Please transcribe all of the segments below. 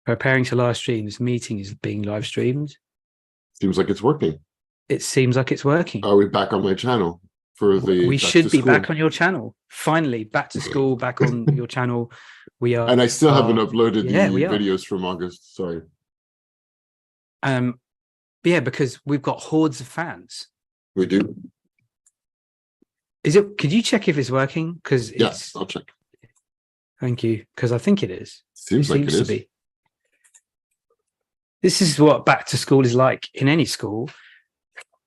Preparing to live stream. This meeting is being live streamed. Seems like it's working. It seems like it's working. Are we back on my channel for the We back should to be school? back on your channel. Finally, back to school, back on your channel. We are. And I still haven't uploaded we the are. videos from August. Sorry. Yeah, because we've got hordes of fans. We do. Is it? Could you check if it's working? Because Yes, I'll check. Thank you, because I think it is. Seems like it is. To be. This is what back to school is like in any school.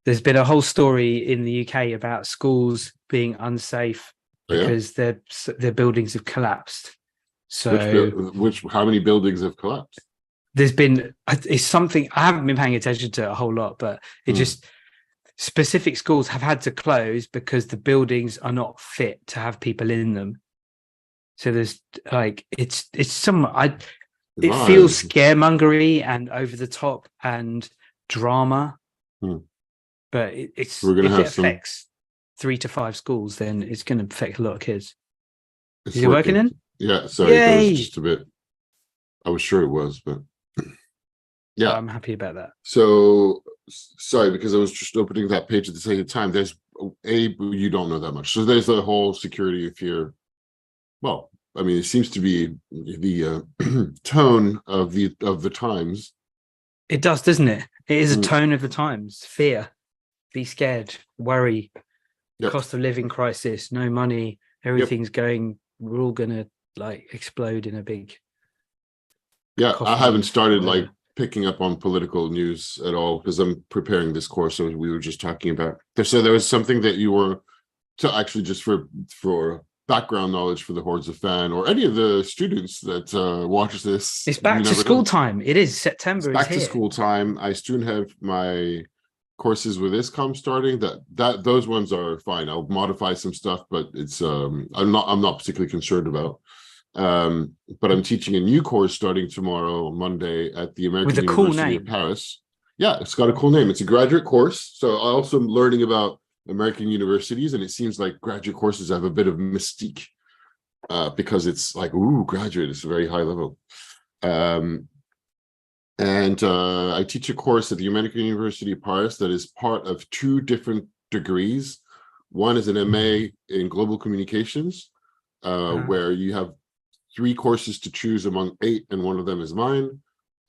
There's been a whole story in the UK about schools being unsafe because their buildings have collapsed. So, how many buildings have collapsed? There's been it's something I haven't been paying attention to a whole lot, but it just specific schools have had to close because the buildings are not fit to have people in them. So there's like it feels scaremongery and over the top and drama. But if it affects 3 to 5 schools, then it's going to affect a lot of kids. Is it working in? Yeah, sorry, it was just a bit. I was sure it was, but yeah, I'm happy about that. So sorry, because I was just opening that page at the same time. There's you don't know that much, so there's the whole security fear. Well, I mean, it seems to be the tone of the times. It does, doesn't it? It is a tone of the times. Fear. Be scared, worry, cost of living crisis, no money, everything's going, we're all gonna like explode in a big I haven't started picking up on political news at all because I'm preparing this course. So we were just talking about so there was something that you were actually just for background knowledge for the hordes of fan or any of the students that watch this. It's back to school time. It is September. It's back to school time. I soon have my courses with ISCOM starting. Those ones are fine. I'll modify some stuff, but it's I'm not particularly concerned about. But I'm teaching a new course starting tomorrow, Monday, at the American University of Paris. Yeah, it's got a cool name. It's a graduate course. So I also am learning about American universities, and it seems like graduate courses have a bit of mystique because it's like, ooh, graduate, it's a very high level. And I teach a course at the American University of Paris that is part of 2 different degrees. One is an MA in global communications, where you have 3 courses to choose among 8, and one of them is mine.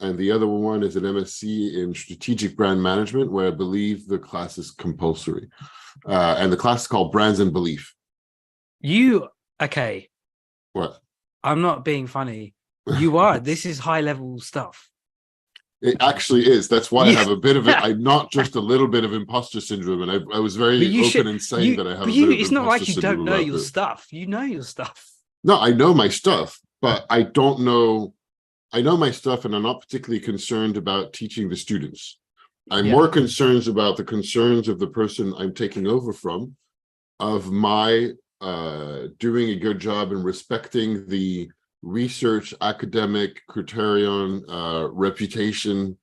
And the other one is an MSc in strategic brand management, where I believe the class is compulsory. And the class is called Brands and Belief. Okay. What? I'm not being funny. You are. This is high level stuff. It actually is. That's why I have a bit of it. I'm not just a little bit of imposter syndrome, and I was very open in saying that I have a bit of it's not like you don't know your stuff. You know your stuff. No, I know my stuff, but I don't know. I know my stuff, and I'm not particularly concerned about teaching the students. I'm more concerned about the concerns of the person I'm taking over from, of my doing a good job and respecting the research, academic criterion, reputation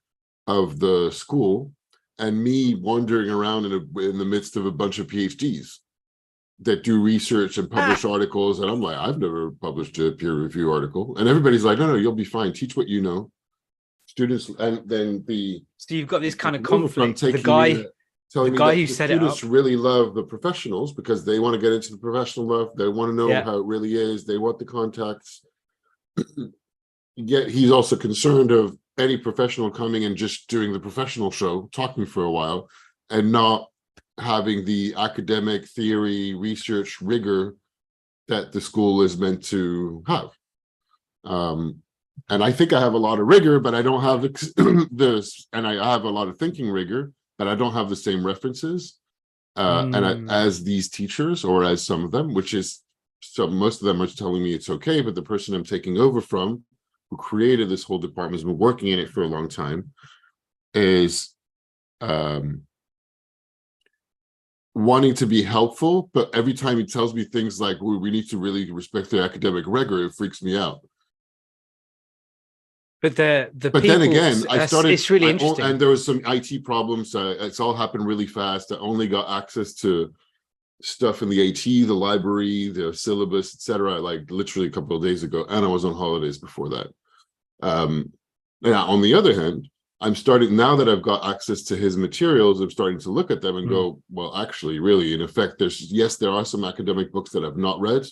of the school, and me wandering around in the midst of a bunch of PhDs that do research and publish articles, and I'm like, I've never published a peer review article, and everybody's like, no, you'll be fine. Teach what you know. Students, and then so you've got this kind of conflict. The guy who set it up, students really love the professionals because they want to get into the professional life. They want to know how it really is. They want the contacts. Yet he's also concerned of any professional coming and just doing the professional show, talking for a while, and not having the academic theory, research rigor that the school is meant to have. And I think I have a lot of rigor, but I don't have this, and I have a lot of thinking rigor, but I don't have the same references as these teachers, or as some of them, which is, so most of them are telling me it's okay, but the person I'm taking over from, who created this whole department, has been working in it for a long time, is wanting to be helpful, but every time he tells me things like, we need to really respect the academic rigor, it freaks me out. But but then again, I started. It's really interesting, and there was some IT problems. It's all happened really fast. I only got access to stuff in the AT, the library, the syllabus, etc. Like literally a couple of days ago, and I was on holidays before that. Now, on the other hand, I'm starting, now that I've got access to his materials, I'm starting to look at them and go, well, actually, really, in effect, there are some academic books that I've not read.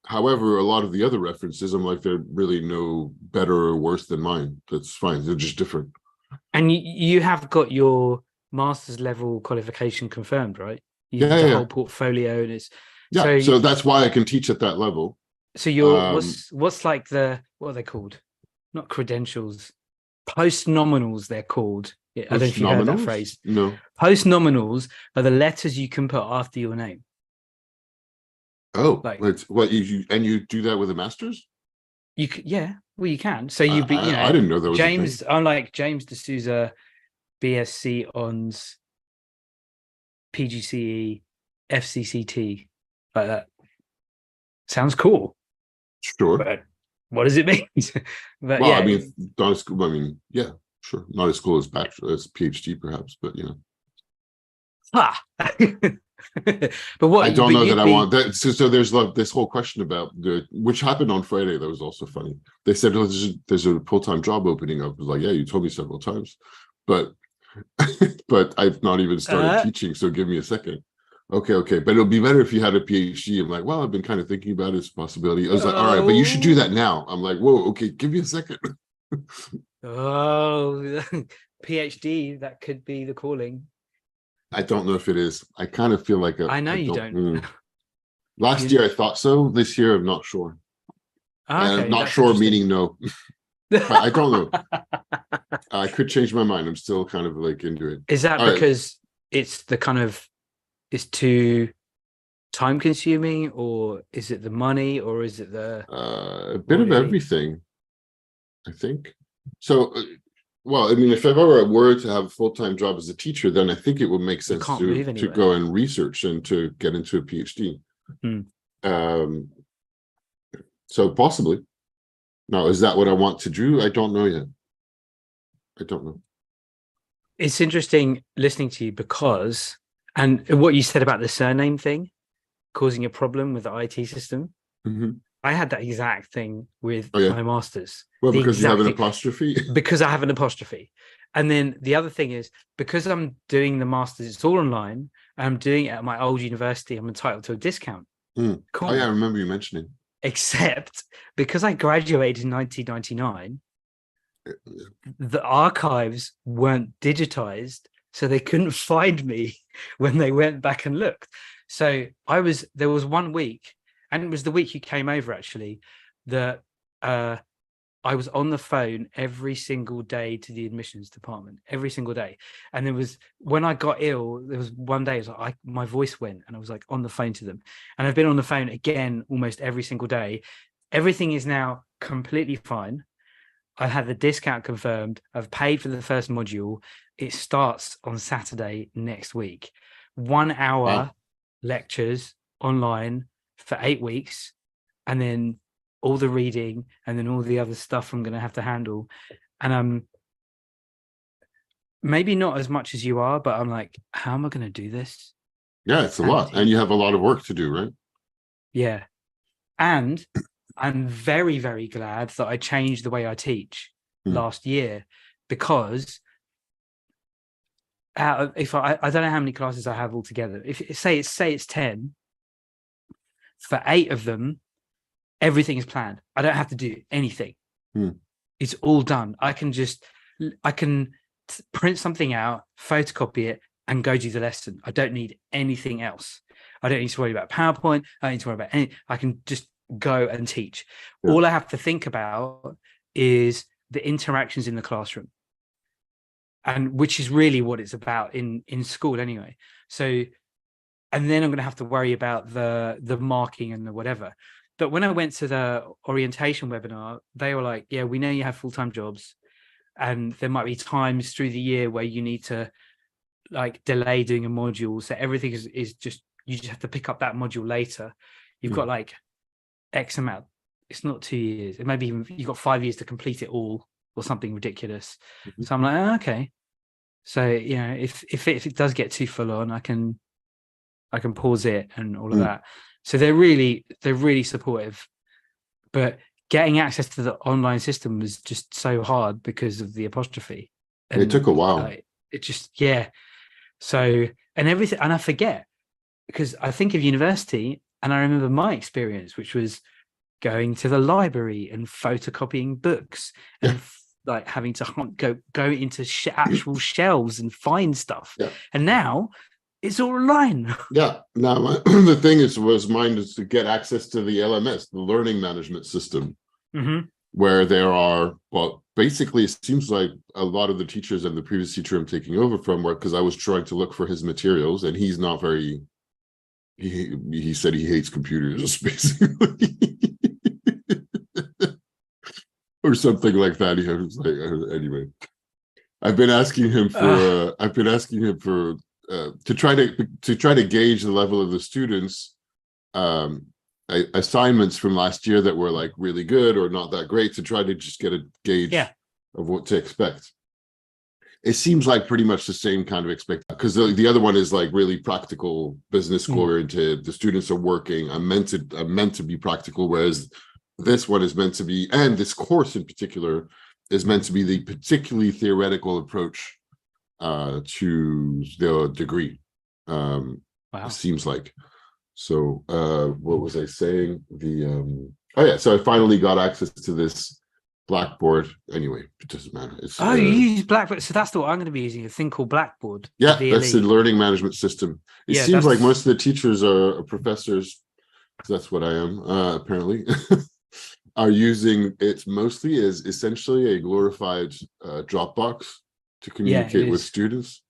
However, a lot of the other references, I'm like, they're really no better or worse than mine. That's fine. They're just different. And you have got your master's level qualification confirmed, right? Yeah. Whole portfolio, and it's so that's why I can teach at that level. So you're what's like what are they called? Not credentials, post-nominals they're called. I don't know if you heard that phrase. No. Post-nominals are the letters you can put after your name. Oh, like what you do that with a master's? You you can. So I didn't know that was James. I'm like James D'Souza, BSc Ons, PGCE, FCCT, like that. Sounds cool. Sure. But what does it mean? But well, I mean, not a school. I mean, yeah, sure. Not as cool as PhD, perhaps, but But what I don't know that I want that. So there's this whole question about which happened on Friday. That was also funny. They said there's a full-time job opening up. I was like, yeah, you told me several times, but I've not even started teaching. So give me a second. Okay, but it'll be better if you had a PhD. I'm like, well, I've been kind of thinking about it as a possibility. I was like, all right, but you should do that now. I'm like, whoa, okay, give me a second. PhD, that could be the calling. I don't know if it is. I kind of feel like I know you don't. Last year I thought so. This year I'm not sure. Okay, I'm not sure meaning no. I don't know. I could change my mind. I'm still kind of like into it. Is that because it's the kind of it's too time consuming, or is it the money, or is it the a bit of everything, I think. So well, I mean, if I ever were to have a full-time job as a teacher, then I think it would make sense to go and research and to get into a PhD. So possibly. Now, is that what I want to do? I don't know yet. I don't know. It's interesting listening to you because, and what you said about the surname thing causing a problem with the IT system. I had that exact thing with my master's. Well, because you have an apostrophe? Because I have an apostrophe. And then the other thing is, because I'm doing the master's, it's all online, and I'm doing it at my old university, I'm entitled to a discount. Cool. Oh, yeah, I remember you mentioning. Except because I graduated in 1999, the archives weren't digitized, so they couldn't find me when they went back and looked. So there was 1 week, and it was the week you came over actually, that I was on the phone every single day to the admissions department, every single day. And there was, when I got ill, there was one day, it was like my voice went and I was like on the phone to them. And I've been on the phone again almost every single day. Everything is now completely fine. I had the discount confirmed. I've paid for the first module. It starts on Saturday next week. 1 hour lectures online for 8 weeks. And then all the reading and then all the other stuff I'm going to have to handle. And I'm maybe not as much as you are, but I'm like, how am I going to do this? Yeah, it's a lot. And you have a lot of work to do, right? Yeah. And I'm very, very glad that I changed the way I teach last year, because if I don't know how many classes I have altogether. If say it's 10, for 8 of them, everything is planned. I don't have to do anything. It's all done. I can print something out, photocopy it, and go do the lesson. I don't need anything else. I don't need to worry about PowerPoint. I don't need to worry about anything. I can just go and teach. Yeah. All I have to think about is the interactions in the classroom, and which is really what it's about in school anyway. So, and then I'm going to have to worry about the marking and the whatever. But when I went to the orientation webinar, they were like, yeah, we know you have full-time jobs, and there might be times through the year where you need to like delay doing a module. So everything is just, you just have to pick up that module later. You've got like X amount. It's not 2 years. It maybe even you've got 5 years to complete it all or something ridiculous. So I'm like, okay. So, you know, if it does get too full on, I can pause it and all of that. So they're really supportive. But getting access to the online system was just so hard because of the apostrophe. And it took a while. It just, So, and everything, and I forget, because I think of university and I remember my experience, which was going to the library and photocopying books and like having to go into actual shelves and find stuff. Yeah. And now it's all online. Yeah. Now, the thing was mine is to get access to the LMS, the learning management system, where there are, well, basically, it seems like a lot of the teachers and the previous teacher I'm taking over from were, because I was trying to look for his materials and he's not very, he said he hates computers, basically. Or something like that. He was like, anyway, I've been asking him for to try to gauge the level of the students assignments from last year that were like really good or not that great, to try to just get a gauge of what to expect. It seems like pretty much the same kind of expect, because the other one is like really practical, business oriented. The students are working. I'm meant to be practical, whereas this one is meant to be, and this course in particular is meant to be the particularly theoretical approach to the degree. It seems like. So what was I saying? So I finally got access to this Blackboard. Anyway, it doesn't matter. You use Blackboard. So that's what I'm going to be using, a thing called Blackboard. Yeah, that's the learning management system. It seems like most of the teachers are professors. That's what I am, apparently. Are using it mostly as essentially a glorified Dropbox to communicate with students.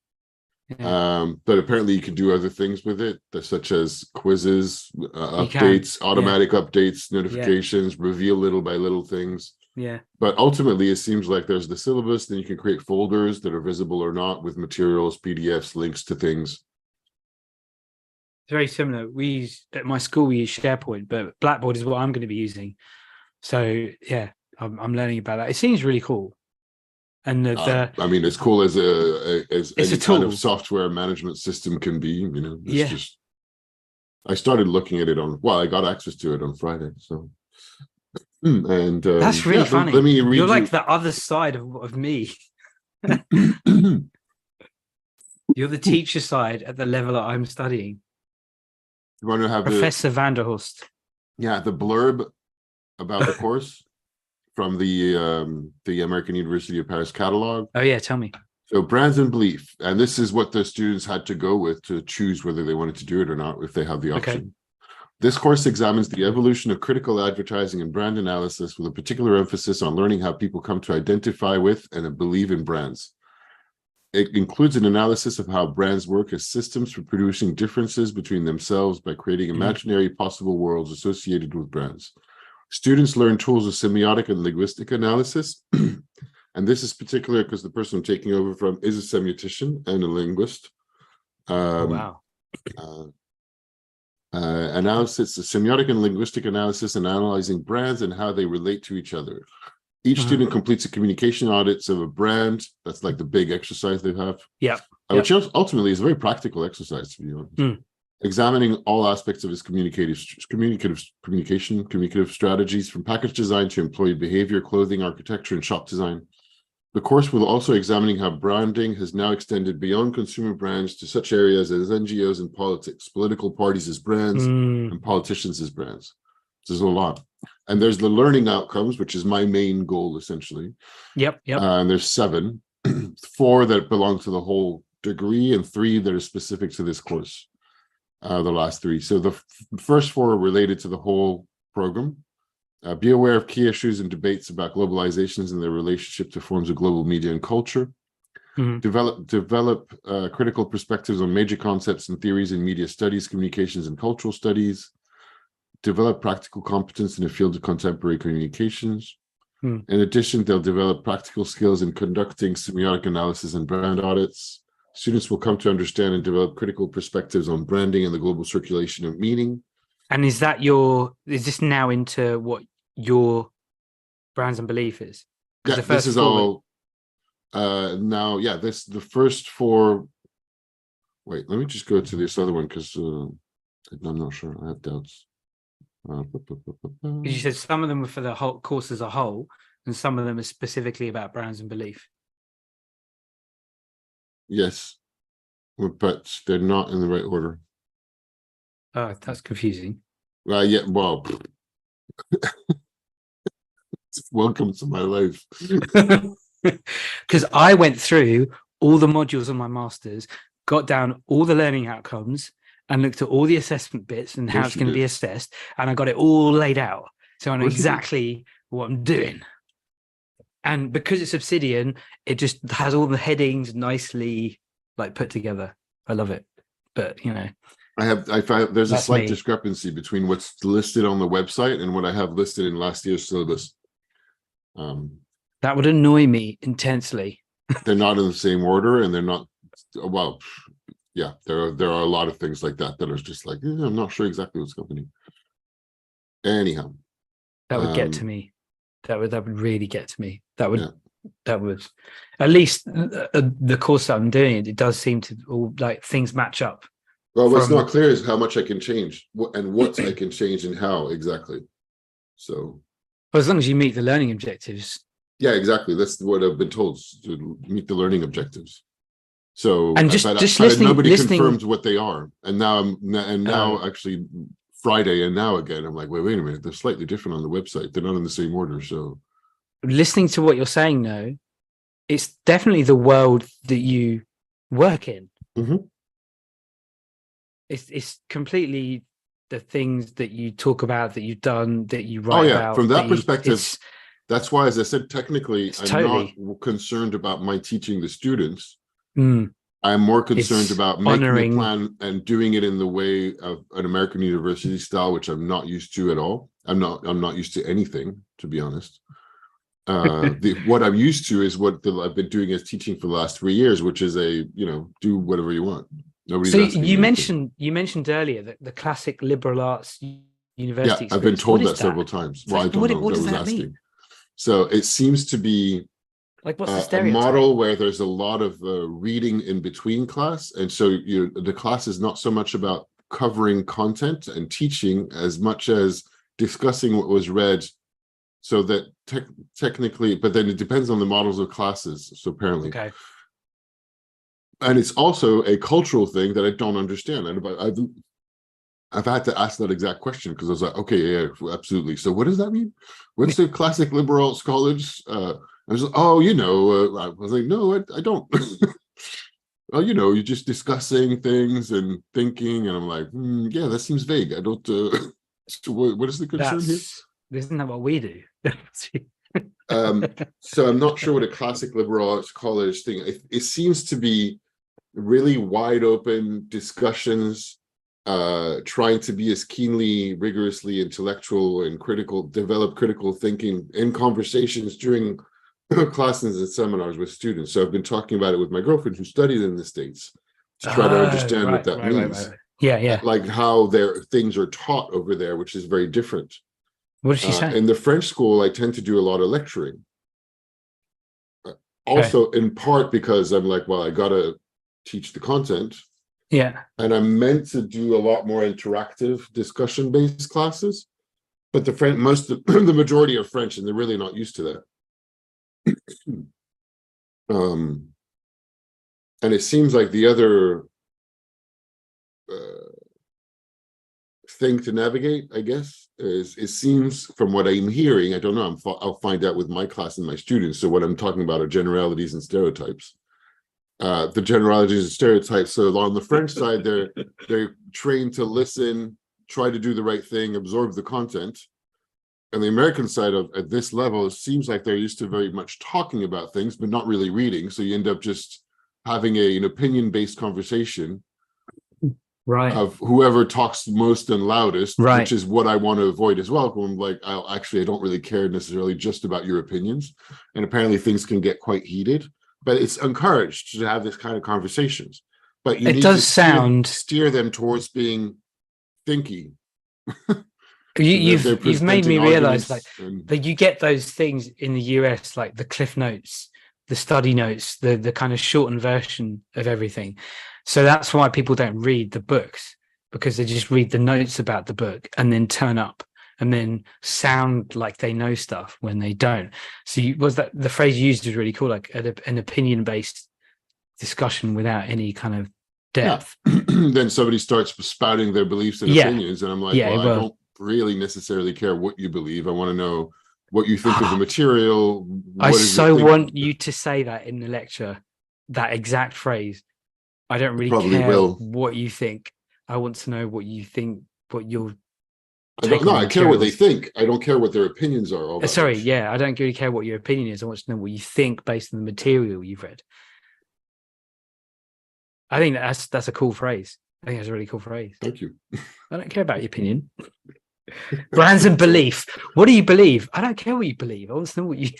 But apparently you can do other things with it, such as quizzes, updates, automatic updates, notifications, reveal little by little things. But ultimately it seems like there's the syllabus, then you can create folders that are visible or not with materials, PDFs, links to things. It's very similar. At my school we use SharePoint, but Blackboard is what I'm going to be using. So I'm learning about that. It seems really cool. And I mean, as cool as any kind of software management system can be, just I started looking at it I got access to it on Friday. So and that's really funny. Let me read You're like the other side of me. You're the teacher side at the level that I'm studying. You want to have Professor van der Horst. Yeah, the blurb about the course from the American University of Paris catalog. Oh yeah, tell me. So brands and belief, and this is what the students had to go with to choose whether they wanted to do it or not, if they have the option. Okay. This course examines the evolution of critical advertising and brand analysis, with a particular emphasis on learning how people come to identify with and believe in brands. It includes an analysis of how brands work as systems for producing differences between themselves by creating imaginary possible worlds associated with brands. Students learn tools of semiotic and linguistic analysis, and this is particular because the person I'm taking over from is a semiotician and a linguist. Analysis, the semiotic and linguistic analysis, and analyzing brands and how they relate to each other. Each student completes a communication audits of a brand. That's like the big exercise they have. Which ultimately is a very practical exercise, to be honest. Examining all aspects of his communicative strategies, from package design to employee behavior, clothing, architecture, and shop design. The course will also examining how branding has now extended beyond consumer brands to such areas as NGOs and politics, political parties as brands, and politicians as brands. There's a lot. And there's the learning outcomes, which is my main goal, essentially. And there's 7, 4 that belong to the whole degree, and 3 that are specific to this course. The last 3. So the first 4 are related to the whole program. Be aware of key issues and debates about globalizations and their relationship to forms of global media and culture. Develop critical perspectives on major concepts and theories in media studies, communications, and cultural studies. Develop practical competence in the field of contemporary communications. In addition, they'll develop practical skills in conducting semiotic analysis and brand audits. Students will come to understand and develop critical perspectives on branding and the global circulation of meaning. And is this now into what your brands and belief is? This is all now. The first 4. Wait, let me just go to this other one because I'm not sure. I have doubts. Because you said some of them were for the whole course as a whole, and some of them are specifically about Browns and belief. Yes, but they're not in the right order. Oh, that's confusing. Yeah, well, welcome to my life. Because I went through all the modules on my master's, got down all the learning outcomes, and looked at all the assessment bits and how it's going to be assessed, and I got it all laid out, so I know exactly what I'm doing. And because it's Obsidian, it just has all the headings nicely like put together. I love it. But you know, I find there's a slight discrepancy between what's listed on the website and what I have listed in last year's syllabus. That would annoy me intensely. They're not in the same order, and they're not. Well, yeah, there are a lot of things like that are just like, I'm not sure exactly what's happening. Anyhow, that would get to me. That would really get to me. That would at least the course that I'm doing. It does seem to all like things match up. Well, what's not clear is how much I can change and what I can change and how exactly. So, well, as long as you meet the learning objectives. Yeah, exactly. That's what I've been told, to meet the learning objectives. So, and just listening, nobody confirmed what they are, and now actually Friday and now again, I'm like, wait a minute, they're slightly different on the website. They're not in the same order. So, listening to what you're saying, though, it's definitely the world that you work in. Mm-hmm. It's completely the things that you talk about, that you've done, that you write about. From that perspective. That's why, as I said, technically, I'm not concerned about my teaching the students. I'm more concerned about making a plan and doing it in the way of an American university style, which I'm not used to at all. I'm not used to anything, to be honest. What I'm used to is what I've been doing as teaching for the last 3 years, which is do whatever you want. Nobody's asking you mentioned earlier that the classic liberal arts university. Yeah, I've been told that several times. Well, I don't know what does that mean? So it seems to be like what's the a model where there's a lot of reading in between class, and so the class is not so much about covering content and teaching as much as discussing what was read, so that technically, but then it depends on the models of classes. So apparently, okay. And it's also a cultural thing that I don't understand, and I've had to ask that exact question because I was like, okay, yeah, absolutely. So what does that mean? What's the classic liberal arts college? I was like, I was like, no, I don't. Well, you're just discussing things and thinking, and I'm like, yeah, that seems vague. I don't. What is the concern here? Isn't that what we do? So I'm not sure what a classic liberal arts college thing. It seems to be really wide open discussions. Trying to be as keenly, rigorously intellectual and develop critical thinking in conversations during classes and seminars with students. So I've been talking about it with my girlfriend who studied in the States to try to understand what that means. Right. Yeah. Like how things are taught over there, which is very different. What does she say? In the French school, I tend to do a lot of lecturing. Also, in part because I'm like, well, I got to teach the content. Yeah. And I'm meant to do a lot more interactive discussion-based classes, but the majority are French, and they're really not used to that. And it seems like the other thing to navigate, I guess, is it seems from what I'm hearing, I don't know, I'll find out with my class and my students. So what I'm talking about are generalities and stereotypes. The generalities and stereotypes. So on the French side, they're trained to listen, try to do the right thing, absorb the content. And the American side at this level, it seems like they're used to very much talking about things, but not really reading. So you end up just having an opinion-based conversation, right, of whoever talks most and loudest, right, which is what I want to avoid as well. I'm like, I don't really care necessarily just about your opinions. And apparently things can get quite heated. But it's encouraged to have this kind of conversations. But you need to steer them towards being thinky. You've made me realize that you get those things in the US, like the cliff notes, the study notes, the kind of shortened version of everything. So that's why people don't read the books, because they just read the notes about the book and then turn up. and then sound like they know stuff when they don't. So the phrase you used was really cool, like an opinion-based discussion without any kind of depth. Then somebody starts spouting their beliefs and opinions, and I'm like, well, I don't really necessarily care what you believe. I want to know what you think of the material. I so want you to say that in the lecture, that exact phrase. I don't really care what you think. I want to know what you think, what you're. I care what they think. I don't care what their opinions are. I don't really care what your opinion is. I want to know what you think based on the material you've read. I think that's a cool phrase. I think that's a really cool phrase. Thank you. I don't care about your opinion. Brands and belief. What do you believe? I don't care what you believe. I want to know what you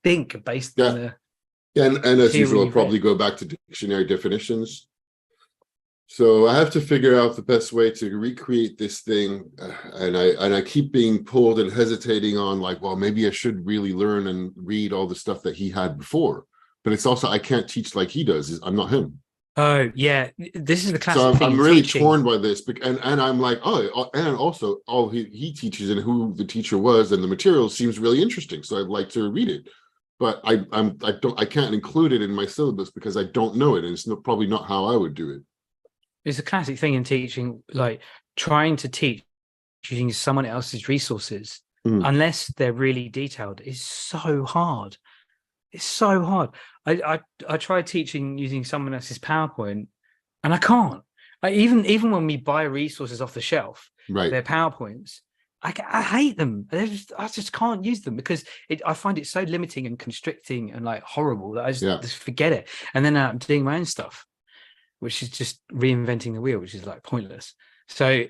think based on the. And as usual, I'll probably go back to dictionary definitions. So I have to figure out the best way to recreate this thing, and I keep being pulled and hesitating on, like, well, maybe I should really learn and read all the stuff that he had before. But it's also, I can't teach like he does. I'm not him. Oh yeah, this is the classic thing. I'm really torn by this, and I'm like, and also all he teaches and who the teacher was and the material seems really interesting. So I'd like to read it, but I can't include it in my syllabus because I don't know it, and it's probably not how I would do it. It's a classic thing in teaching, like trying to teach using someone else's resources, unless they're really detailed, is so hard. It's so hard. I tried teaching using someone else's PowerPoint, and I can't. Even when we buy resources off the shelf, their PowerPoints, I hate them. I just can't use them because I find it so limiting and constricting and like horrible that I just forget it. And then I'm doing my own stuff, which is just reinventing the wheel, which is like pointless. So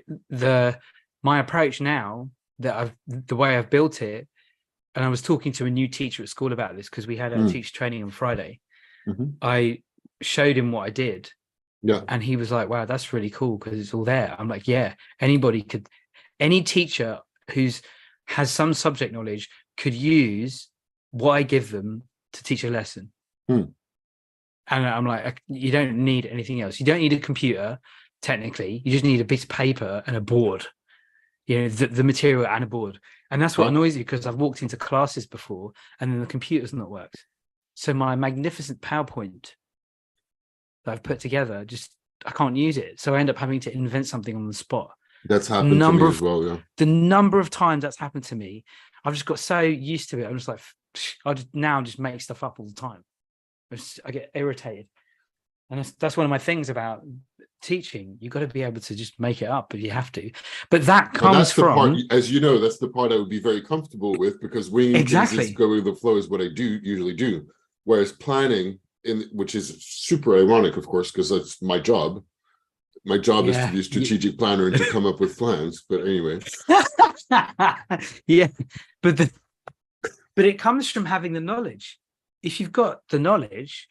my approach now that the way I've built it, and I was talking to a new teacher at school about this because we had a teacher training on Friday. I showed him what I did, and he was like, "Wow, that's really cool because it's all there." I'm like, "Yeah, any teacher has some subject knowledge could use what I give them to teach a lesson." And I'm like, you don't need anything else. You don't need a computer, technically. You just need a piece of paper and a board. You know, the material and a board. And that's what annoys you, because I've walked into classes before and then the computer's not worked. So my magnificent PowerPoint that I've put together, I can't use it. So I end up having to invent something on the spot. That's happened to me as well, yeah. The number of times that's happened to me, I've just got so used to it. I'm just like, I just make stuff up all the time. I get irritated. And that's one of my things about teaching. You've got to be able to just make it up if you have to. But that comes from... part, as you know, that's the part I would be very comfortable with, because winging things is go with the flow is what I usually do. Whereas planning, which is super ironic, of course, because that's my job. My job is to be a strategic planner and to come up with plans. But anyway. Yeah. But it comes from having the knowledge. If you've got the knowledge,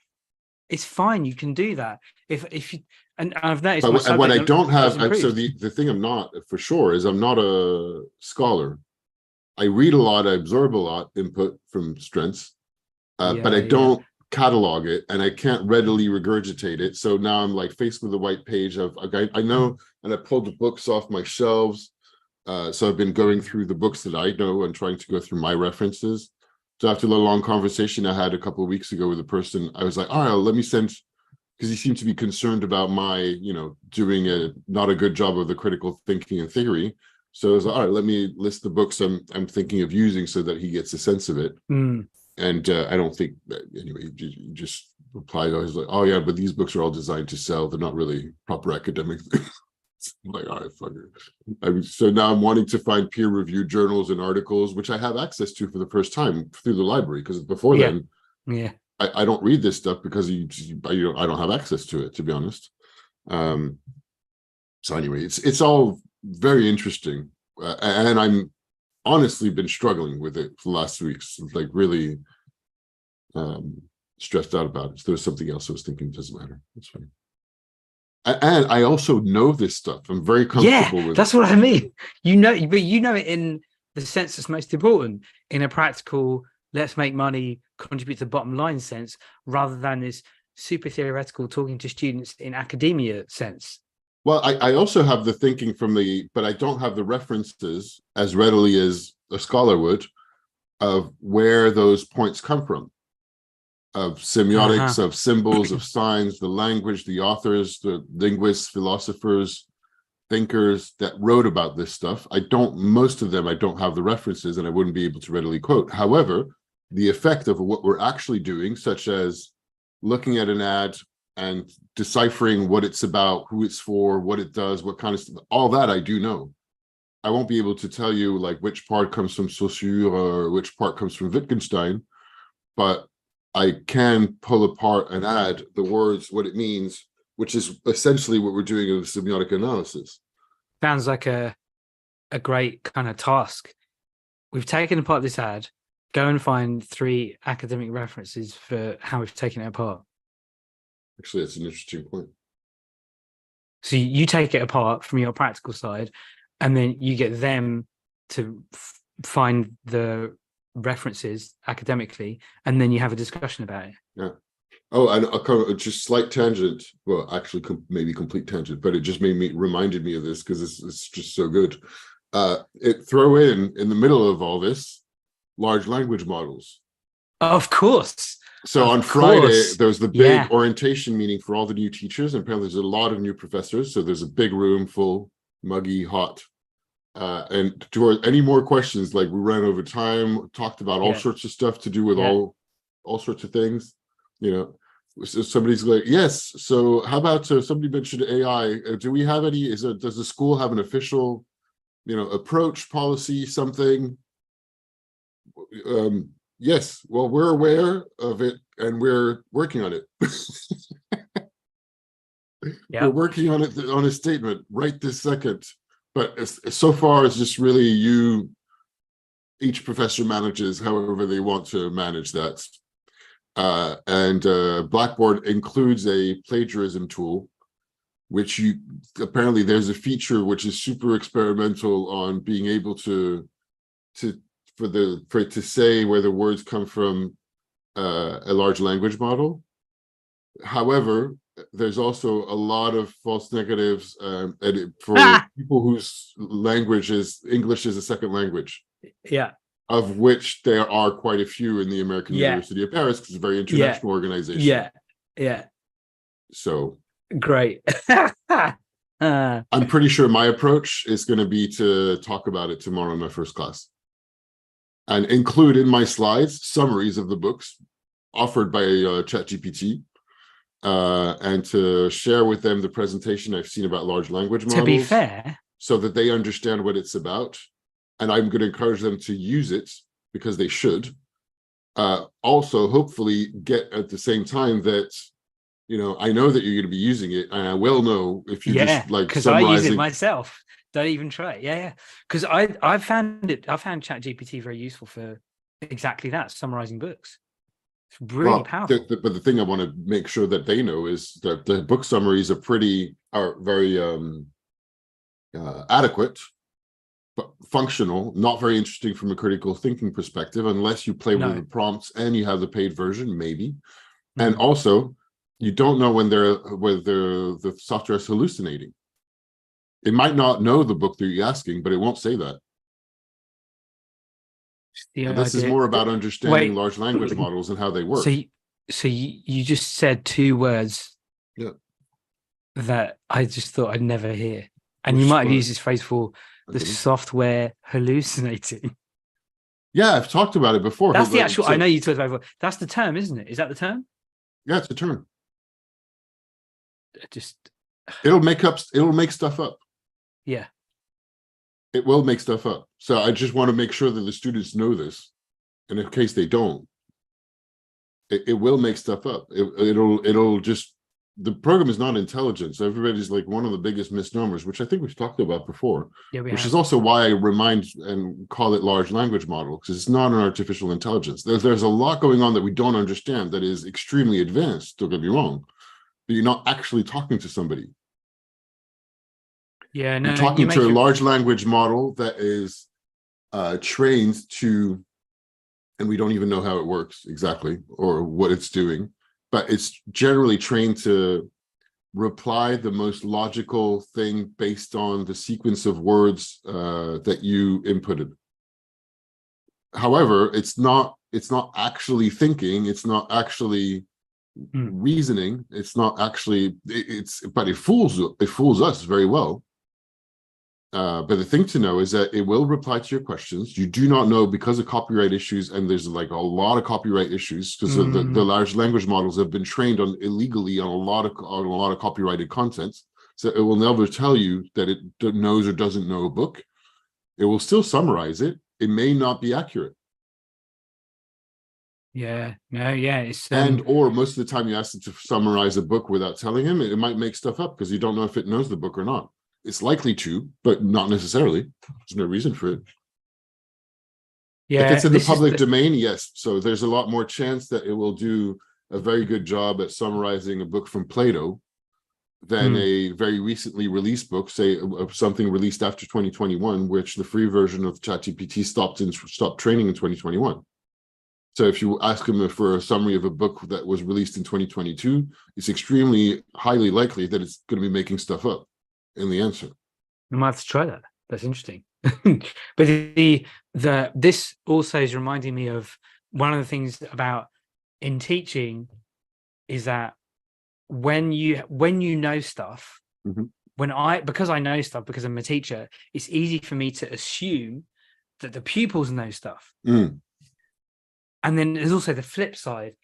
it's fine. You can do that. If you, and I've noticed. But what I don't have, so the thing I'm not for sure is I'm not a scholar. I read a lot, I absorb a lot input from strengths, but I don't catalog it, and I can't readily regurgitate it. So now I'm like faced with a white page of I know, and I pulled the books off my shelves. So I've been going through the books that I know and trying to go through my references. So after the long conversation I had a couple of weeks ago with a person, I was like, all right, let me send, because he seemed to be concerned about my, doing not a good job of the critical thinking and theory. So I was like, all right, let me list the books I'm thinking of using so that he gets a sense of it. And I don't think, anyway, he just replied, I was like, oh yeah, but these books are all designed to sell. They're not really proper academic things. I'm like, all right, fuck it. So now I'm wanting to find peer-reviewed journals and articles, which I have access to for the first time through the library, because before then, I don't read this stuff because I don't have access to it, to be honest. So anyway, it's all very interesting, and I'm honestly been struggling with it for the last weeks, like really stressed out about it. So there's something else I was thinking, doesn't matter. It's fine. And I also know this stuff. I'm very comfortable with that's it. What I mean. But you know it in the sense that's most important, in a practical, let's make money, contribute to the bottom line sense, rather than this super theoretical talking to students in academia sense. Well, I also have the thinking but I don't have the references as readily as a scholar would of where those points come from, of semiotics, of symbols, of signs, the language, the authors, the linguists, philosophers, thinkers that wrote about this stuff. Most of them, I don't have the references and I wouldn't be able to readily quote. However, the effect of what we're actually doing, such as looking at an ad and deciphering what it's about, who it's for, what it does, what kind of stuff, all that I do know. I won't be able to tell you like which part comes from Saussure or which part comes from Wittgenstein, but I can pull apart an ad, the words, what it means, which is essentially what we're doing in the semiotic analysis. Sounds like a great kind of task. We've taken apart this ad. Go and find 3 academic references for how we've taken it apart. Actually, that's an interesting point. So you take it apart from your practical side, and then you get them to find the references academically, and then you have a discussion about it. Yeah. Oh, and a just slight tangent. Well, actually, maybe complete tangent, but it just reminded me of this because it's just so good. Throw in the middle of all this large language models. Of course. So on Friday, there was the big orientation meeting for all the new teachers, and apparently there's a lot of new professors. So there's a big room full, muggy, hot. And to any more questions, like we ran over time, talked about all sorts of stuff to do with all sorts of things. You know, so somebody's like, yes. So how about somebody mentioned AI? Do we have any? Does the school have an official, approach, policy, something? Yes. Well, we're aware of it and we're working on it. We're working on it on a statement right this second. But so far, it's just really each professor manages however they want to manage that. And Blackboard includes a plagiarism tool, which apparently there's a feature which is super experimental on being able to say where the words come from a large language model. However, there's also a lot of false negatives for people whose language is English is a second language. Yeah. Of which there are quite a few in the American University of Paris, because it's a very international organization. Yeah. Yeah. So great. I'm pretty sure my approach is going to be to talk about it tomorrow in my first class. And include in my slides summaries of the books offered by ChatGPT. And to share with them the presentation I've seen about large language models. To be fair. So that they understand what it's about. And I'm going to encourage them to use it because they should. Also, hopefully get at the same time that, I know that you're going to be using it, and I will know if you just like because I use it myself. Don't even try it. Yeah. Because I found ChatGPT very useful for exactly that, summarizing books. It's really powerful. But the thing I want to make sure that they know is that the book summaries are very adequate, but functional, not very interesting from a critical thinking perspective, unless you play with the prompts and you have the paid version, maybe. And also, you don't know whether the software is hallucinating. It might not know the book that you're asking, but it won't say that. And this is more about understanding large language models and how they work. So you just said 2 words that I just thought I'd never hear. And you might have used this phrase for the software hallucinating. Yeah, I've talked about it before. That's the actual, I know you talked about it before. That's the term, isn't it? Is that the term? Yeah, it's a term. It'll make stuff up. Yeah. It will make stuff up. So I just want to make sure that the students know this. And in case they don't, it will make stuff up. It'll just, the program is not intelligent. So everybody's like, one of the biggest misnomers, which I think we've talked about before, which is also why I remind and call it large language model, because it's not an artificial intelligence. There's a lot going on that we don't understand that is extremely advanced, don't get me wrong, but you're not actually talking to somebody. Yeah, no, you're talking to a large language model that is trained to, and we don't even know how it works exactly or what it's doing, but it's generally trained to reply the most logical thing based on the sequence of words that you inputted. However, it's not actually thinking, it's not actually reasoning, it's not actually, but it fools us very well. But the thing to know is that it will reply to your questions. You do not know, because of copyright issues, and there's like a lot of copyright issues because the large language models have been trained on illegally on a lot of copyrighted content. So it will never tell you that it knows or doesn't know a book. It will still summarize it. It may not be accurate. Yeah, no, yeah. It's or most of the time you ask it to summarize a book without telling him, it might make stuff up because you don't know if it knows the book or not. It's likely to, but not necessarily. There's no reason for it. Yeah, if it's in the public domain, yes. So there's a lot more chance that it will do a very good job at summarizing a book from Plato than a very recently released book, say something released after 2021, which the free version of ChatGPT stopped training in 2021. So if you ask him for a summary of a book that was released in 2022, it's extremely highly likely that it's going to be making stuff up in the answer. I might have to try that. That's interesting. But this also is reminding me of one of the things about in teaching is that when you know stuff, because I know stuff because I'm a teacher, it's easy for me to assume that the pupils know stuff. And then there's also the flip side.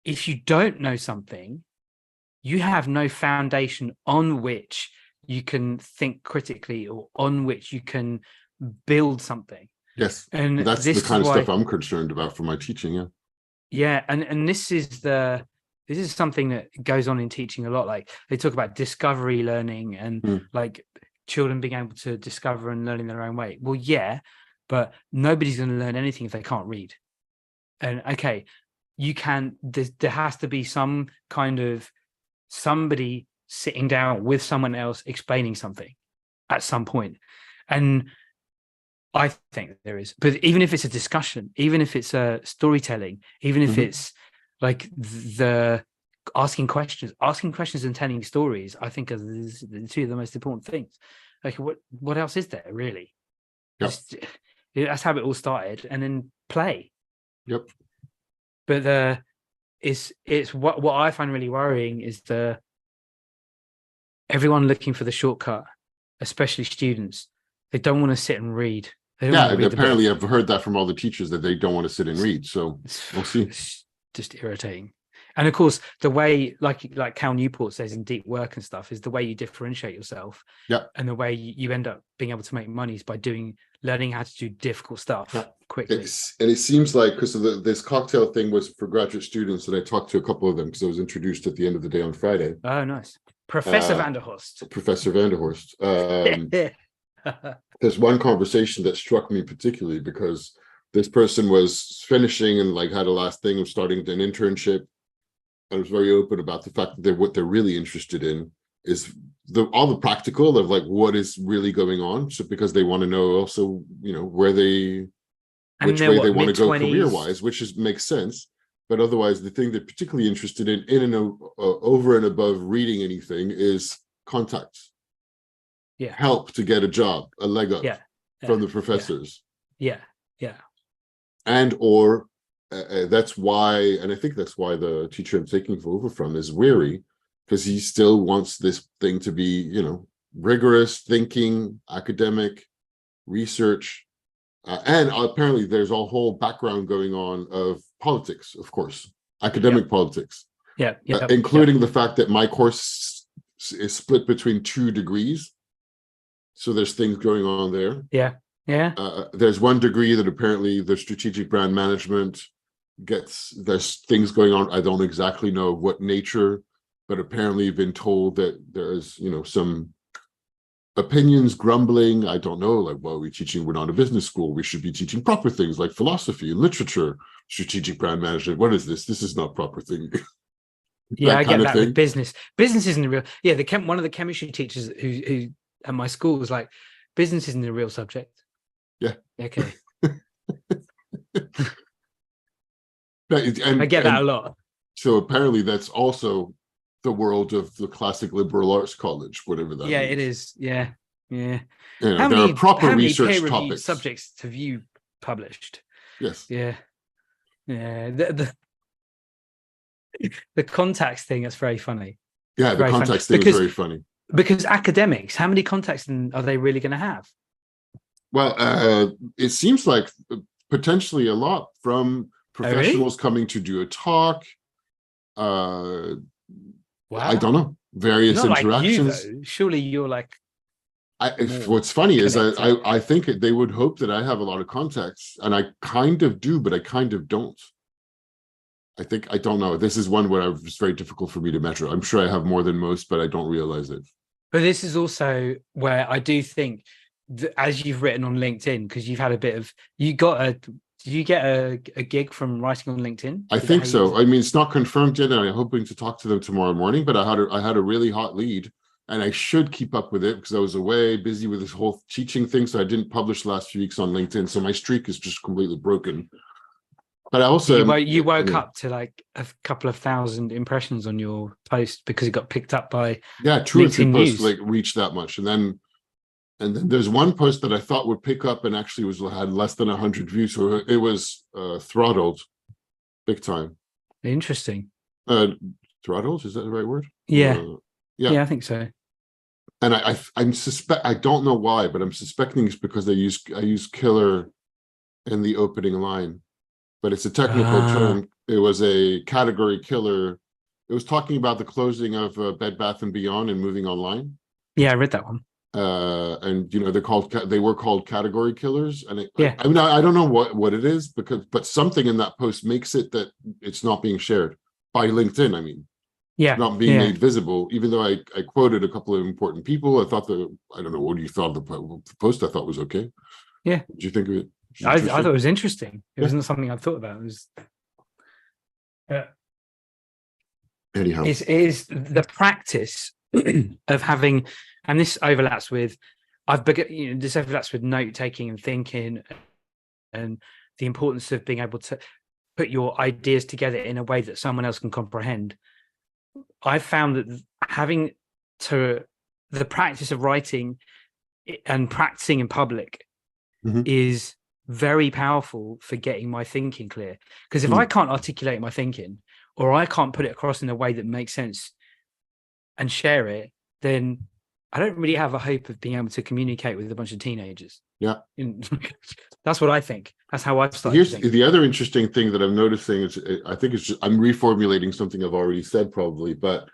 If you don't know something, you have no foundation on which you can think critically or on which you can build something. Yes. And that's the kind of stuff I'm concerned about for my teaching. Yeah. Yeah. And this is something that goes on in teaching a lot. Like they talk about discovery learning and like children being able to discover and learn in their own way. Well, yeah, but nobody's going to learn anything if they can't read. And okay, there has to be some kind of somebody sitting down with someone else explaining something at some point. And I think there is, but even if it's a discussion, even if it's a storytelling, even if it's like the asking questions and telling stories, I think are the two of the most important things. Like what else is there really? Yep. That's how it all started, and then play. Yep. But it's what I find really worrying is everyone looking for the shortcut, especially students. They don't want to sit and read. Yeah, and apparently I've heard that from all the teachers that they don't want to sit and read. So we'll see. It's just irritating. And of course, the way, like Cal Newport says in Deep Work and stuff, is the way you differentiate yourself. Yeah. And the way you end up being able to make money is by learning how to do difficult stuff quickly. And it seems like, because this cocktail thing was for graduate students, and I talked to a couple of them because I was introduced at the end of the day on Friday. Oh, nice. Professor Vanderhorst. Professor Vanderhorst. There's one conversation that struck me particularly because this person was finishing and like had a last thing of starting an internship. I was very open about the fact that what they're really interested in is all the practical of like what is really going on. So because they want to know also, which way they want to go career-wise, which makes sense. But otherwise, the thing they're particularly interested in and over and above reading anything is contacts. Yeah. Help to get a job, a leg up from the professors. Yeah. And that's why, and I think that's why the teacher I'm taking over from is weary, because he still wants this thing to be, rigorous thinking, academic, research. And apparently there's a whole background going on of politics, of course, academic politics. Including the fact that my course is split between 2 degrees. So there's things going on there. Yeah. There's one degree that apparently the strategic brand management there's things going on. I don't exactly know what nature, but apparently you've been told that there's, some opinions grumbling. I don't know, like, well, we're not a business school. We should be teaching proper things like philosophy, literature, strategic brand management. What is this? This is not proper thing. Yeah, I get that with business. Business isn't a real. Yeah, one of the chemistry teachers who at my school was like, business isn't a real subject. Yeah. Okay. I get that a lot. So apparently that's also the world of the classic liberal arts college, whatever that Yeah, means. it is. Yeah. Yeah. You know, there are proper how many research peer-reviewed topics. subjects have you published? Yes. Yeah. Yeah. The contacts thing is very funny. Yeah, the Very funny. context thing is very funny. Because academics, how many contacts are they really going to have? Well, it seems like potentially a lot, from professionals coming to do a talk. Wow. I don't know, various Not interactions. like you, though. Surely you're like. What's funny is connected. I think they would hope that I have a lot of contacts, and I kind of do, but I kind of don't. I don't know. This is one where it's very difficult for me to measure. I'm sure I have more than most, but I don't realize it. But this is also where I do think that, as you've written on LinkedIn, because you've had a bit of, did you get a gig from writing on LinkedIn? I think so. I mean, it's not confirmed yet, and I'm hoping to talk to them tomorrow morning, but I had a really hot lead, and I should keep up with it because I was away busy with this whole teaching thing. So I didn't publish the last few weeks on LinkedIn. So my streak is just completely broken. But I also you woke up to like a couple of thousand impressions on your post because it got picked up by 2 or 3 posts like reached that much, and then there's one post that I thought would pick up and actually had less than 100 views, so it was throttled big time. Interesting. Throttled, is that the right word? Yeah, I think so. And I don't know why, but I'm suspecting it's because I use killer in the opening line. But it's a technical term. It was a category killer. It was talking about the closing of Bed Bath & Beyond and moving online. Yeah, I read that one. And you know, they were called category killers. And I mean, I don't know what it is, but something in that post makes it that it's not being shared by LinkedIn. I mean, not being made visible, even though I quoted a couple of important people. I thought I don't know, what you thought of the post? I thought was okay. Yeah. Did you think of it? I thought it was interesting. It wasn't something I thought about. It was. Anyhow, it is the practice of having, and this overlaps with, this overlaps with note taking and thinking, and the importance of being able to put your ideas together in a way that someone else can comprehend. I've found that the practice of writing and practicing in public is very powerful for getting my thinking clear. Because if I can't articulate my thinking, or I can't put it across in a way that makes sense and share it, then I don't really have a hope of being able to communicate with a bunch of teenagers. Yeah. That's what I think. That's how I've started. Here's the other interesting thing that I'm noticing is, I think it's just, I'm reformulating something I've already said probably, but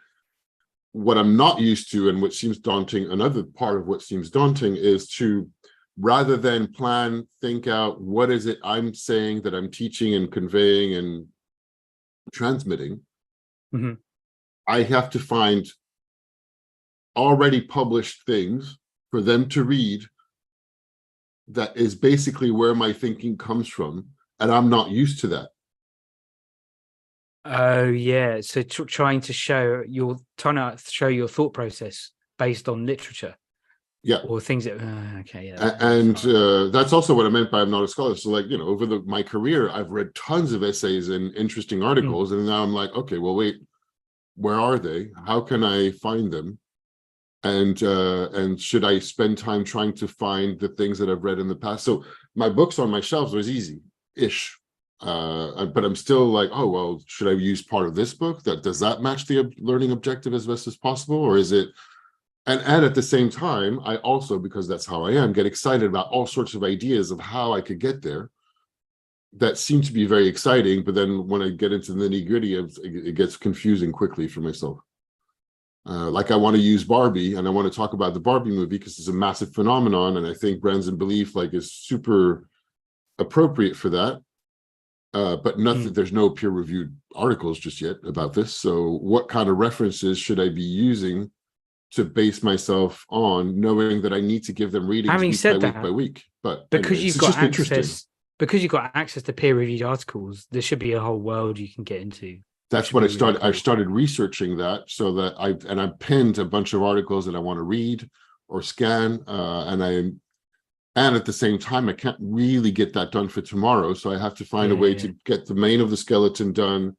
what I'm not used to, and what seems daunting, another part of what seems daunting, is to, rather than plan, think out what is it I'm saying that I'm teaching and conveying and transmitting, I have to find already published things for them to read. That is basically where my thinking comes from, and I'm not used to that. Oh yeah, so trying to show your thought process based on literature, or things that that's also what I meant by I'm not a scholar. So like, you know, over my career, I've read tons of essays and interesting articles, and now I'm like, okay, well, wait, where are they? How can I find them? And should I spend time trying to find the things that I've read in the past? So my books on my shelves was easy-ish, but I'm still like, oh, well, should I use part of this book? Does that match the learning objective as best as possible? Or is it, and at the same time, I also, because that's how I am, get excited about all sorts of ideas of how I could get there that seem to be very exciting. But then when I get into the nitty-gritty, it gets confusing quickly for myself. Like I want to use Barbie, and I want to talk about the Barbie movie because it's a massive phenomenon, and I think Brands and Belief is super appropriate for that. But nothing. There's no peer-reviewed articles just yet about this. So what kind of references should I be using to base myself on, knowing that I need to give them readings week by week? But because you've got access to peer-reviewed articles, there should be a whole world you can get into. That's what I started. I started researching that, so that I pinned a bunch of articles that I want to read or scan, and at the same time, I can't really get that done for tomorrow. So I have to find a way to get the main of the skeleton done,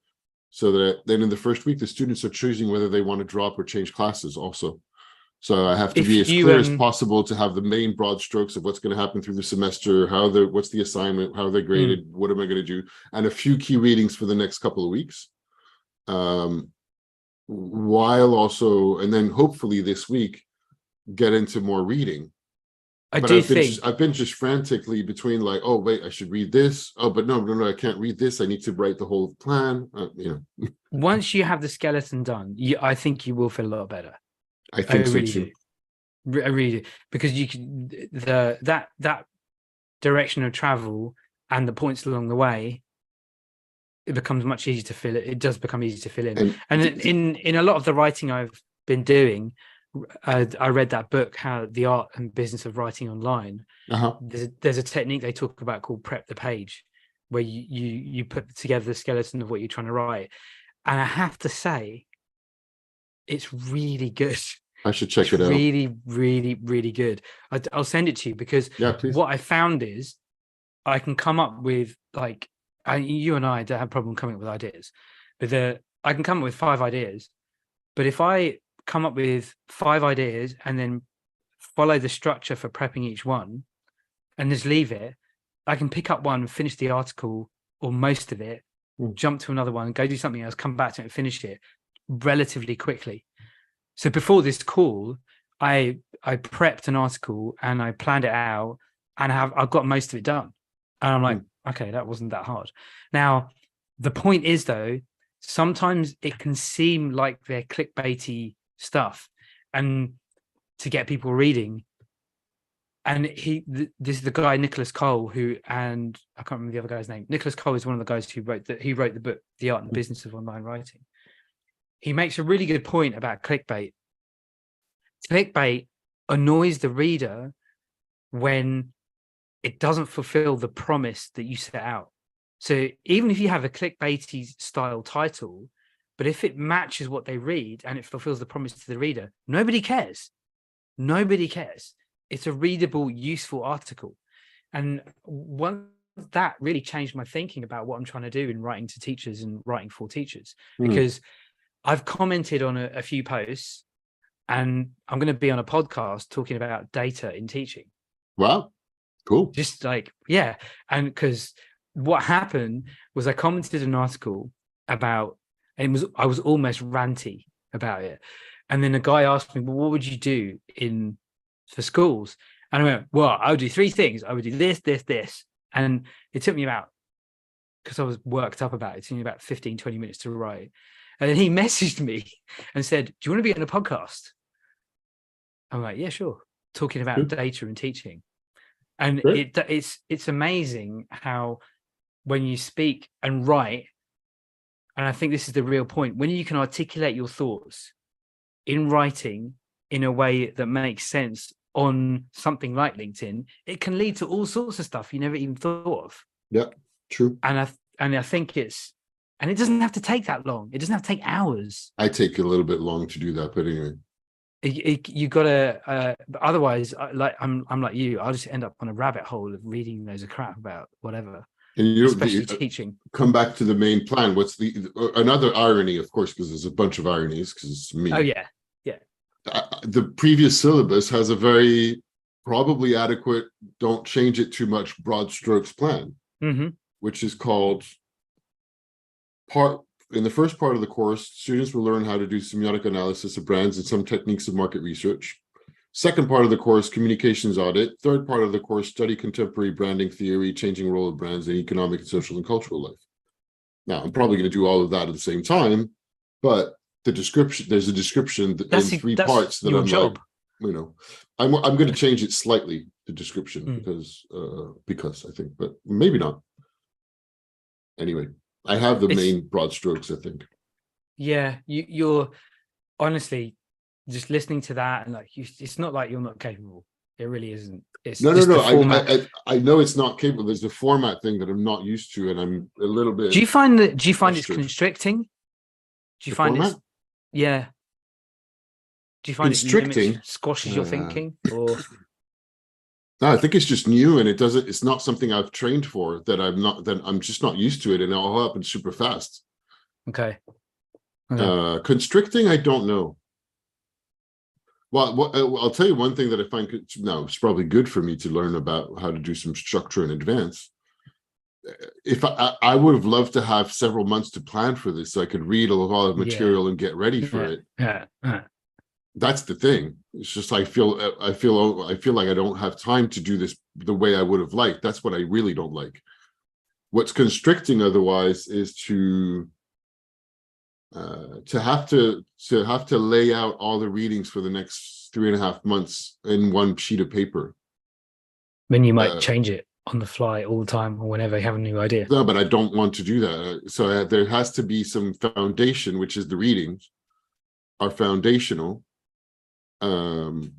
so that then in the first week, the students are choosing whether they want to drop or change classes also. So I have to be as clear as possible to have the main broad strokes of what's going to happen through the semester, what's the assignment, how they're graded, what am I going to do, and a few key readings for the next couple of weeks. While also, and then hopefully this week, get into more reading. I've been just frantically between like, oh wait, I should read this. Oh, but no, I can't read this. I need to write the whole plan. Once you have the skeleton done, I think you will feel a lot better. I think so too. I really do, because you can that direction of travel and the points along the way, it becomes much easier to fill it. It does become easy to fill in. And in a lot of the writing I've been doing, I read that book, How the Art and Business of Writing Online. There's a technique they talk about called prep the page, where you put together the skeleton of what you're trying to write. And I have to say, it's really good. I should check it out. Really, really, really good. I'll send it to you, because what I found is I can come up with, like, you and I don't have a problem coming up with ideas, but I can come up with 5 ideas. But if I come up with 5 ideas and then follow the structure for prepping each one and just leave it, I can pick up one, finish the article or most of it, jump to another one, go do something else, come back to it and finish it relatively quickly. So before this call, I prepped an article and I planned it out, and I've got most of it done. And I'm like, okay, that wasn't that hard. Now, the point is, though, sometimes it can seem like they're clickbaity stuff and to get people reading. And this is the guy, Nicholas Cole, and I can't remember the other guy's name. Nicholas Cole is one of the guys who wrote the book, The Art and Business of Online Writing. He makes a really good point about clickbait. Clickbait annoys the reader when it doesn't fulfill the promise that you set out. So even if you have a clickbaity style title, but if it matches what they read and it fulfills the promise to the reader, nobody cares. Nobody cares. It's a readable, useful article. And that really changed my thinking about what I'm trying to do in writing to teachers and writing for teachers, because I've commented on a few posts, and I'm going to be on a podcast talking about data in teaching. Wow, cool. Just like, yeah. And because what happened was I commented an article about, and I was almost ranty about it. And then a guy asked me, well, what would you do for schools? And I went, well, I would do 3 things. I would do this, this, this. And it took me about, because I was worked up about it, took me about 15, 20 minutes to write. And then he messaged me and said, do you want to be on a podcast? I'm like, yeah, sure. Talking about data and teaching. And it's amazing how when you speak and write, and I think this is the real point, when you can articulate your thoughts in writing in a way that makes sense on something like LinkedIn, it can lead to all sorts of stuff you never even thought of. Yeah, true. And I think and it doesn't have to take that long. It doesn't have to take hours. I take a little bit long to do that, but anyway. You gotta. Otherwise, I'm like you. I'll just end up on a rabbit hole of reading loads of crap about whatever. And especially teaching. Come back to the main plan. What's another irony, of course, because there's a bunch of ironies. Because it's me. Oh yeah. The previous syllabus has a very probably adequate, don't change it too much, broad strokes plan, which is called in the first part of the course, students will learn how to do semiotic analysis of brands and some techniques of market research. Second part of the course, communications audit. Third part of the course, study contemporary branding theory, changing role of brands in economic, social, and cultural life. Now, I'm probably going to do all of that at the same time, but there's a description in 3 parts that I'm job. Like, I'm going to change it slightly, the description, because I think, but maybe not. Anyway, I have the main broad strokes, I think. Yeah, you're honestly just listening to that, and like it's not like you're not capable. It really isn't. It's no. I know it's not capable. There's a format thing that I'm not used to, and I'm a little bit. Do you find it's constricting? Do you find format? it? Yeah. Do you find constricting squashes your thinking, or? No, I think it's just new, and it's not something I've trained for, that I'm just not used to it, and it all happens super fast. Okay. Constricting, I don't know. Well, I'll tell you one thing that I find it's probably good for me to learn about how to do some structure in advance. If I would have loved to have several months to plan for this, so I could read a lot of material and get ready for it. Yeah. That's the thing. It's just I feel like I don't have time to do this the way I would have liked. That's what I really don't like. What's constricting otherwise is to have to lay out all the readings for the next 3.5 months in one sheet of paper. Then you might change it on the fly all the time or whenever you have a new idea. No, but I don't want to do that. So there has to be some foundation, which is the readings are foundational. But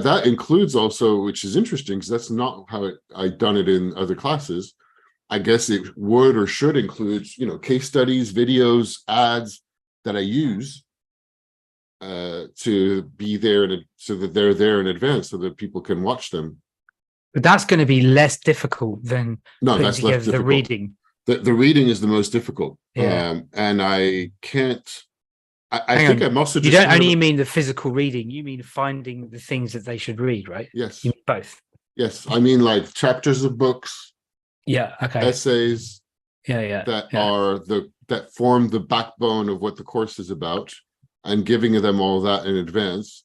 that includes also, which is interesting because that's not how I've done it in other classes. I guess it would or should include, case studies, videos, ads that I use to be there so that they're there in advance so that people can watch them. But that's going to be less difficult than putting together the reading. The reading is the most difficult. Yeah. And I can't. I think I'm also just. You don't only mean the physical reading. You mean finding the things that they should read, right? Yes. You mean both. Yes. I mean like chapters of books. Yeah. Okay. Essays. Yeah. That form the backbone of what the course is about, and giving them all that in advance,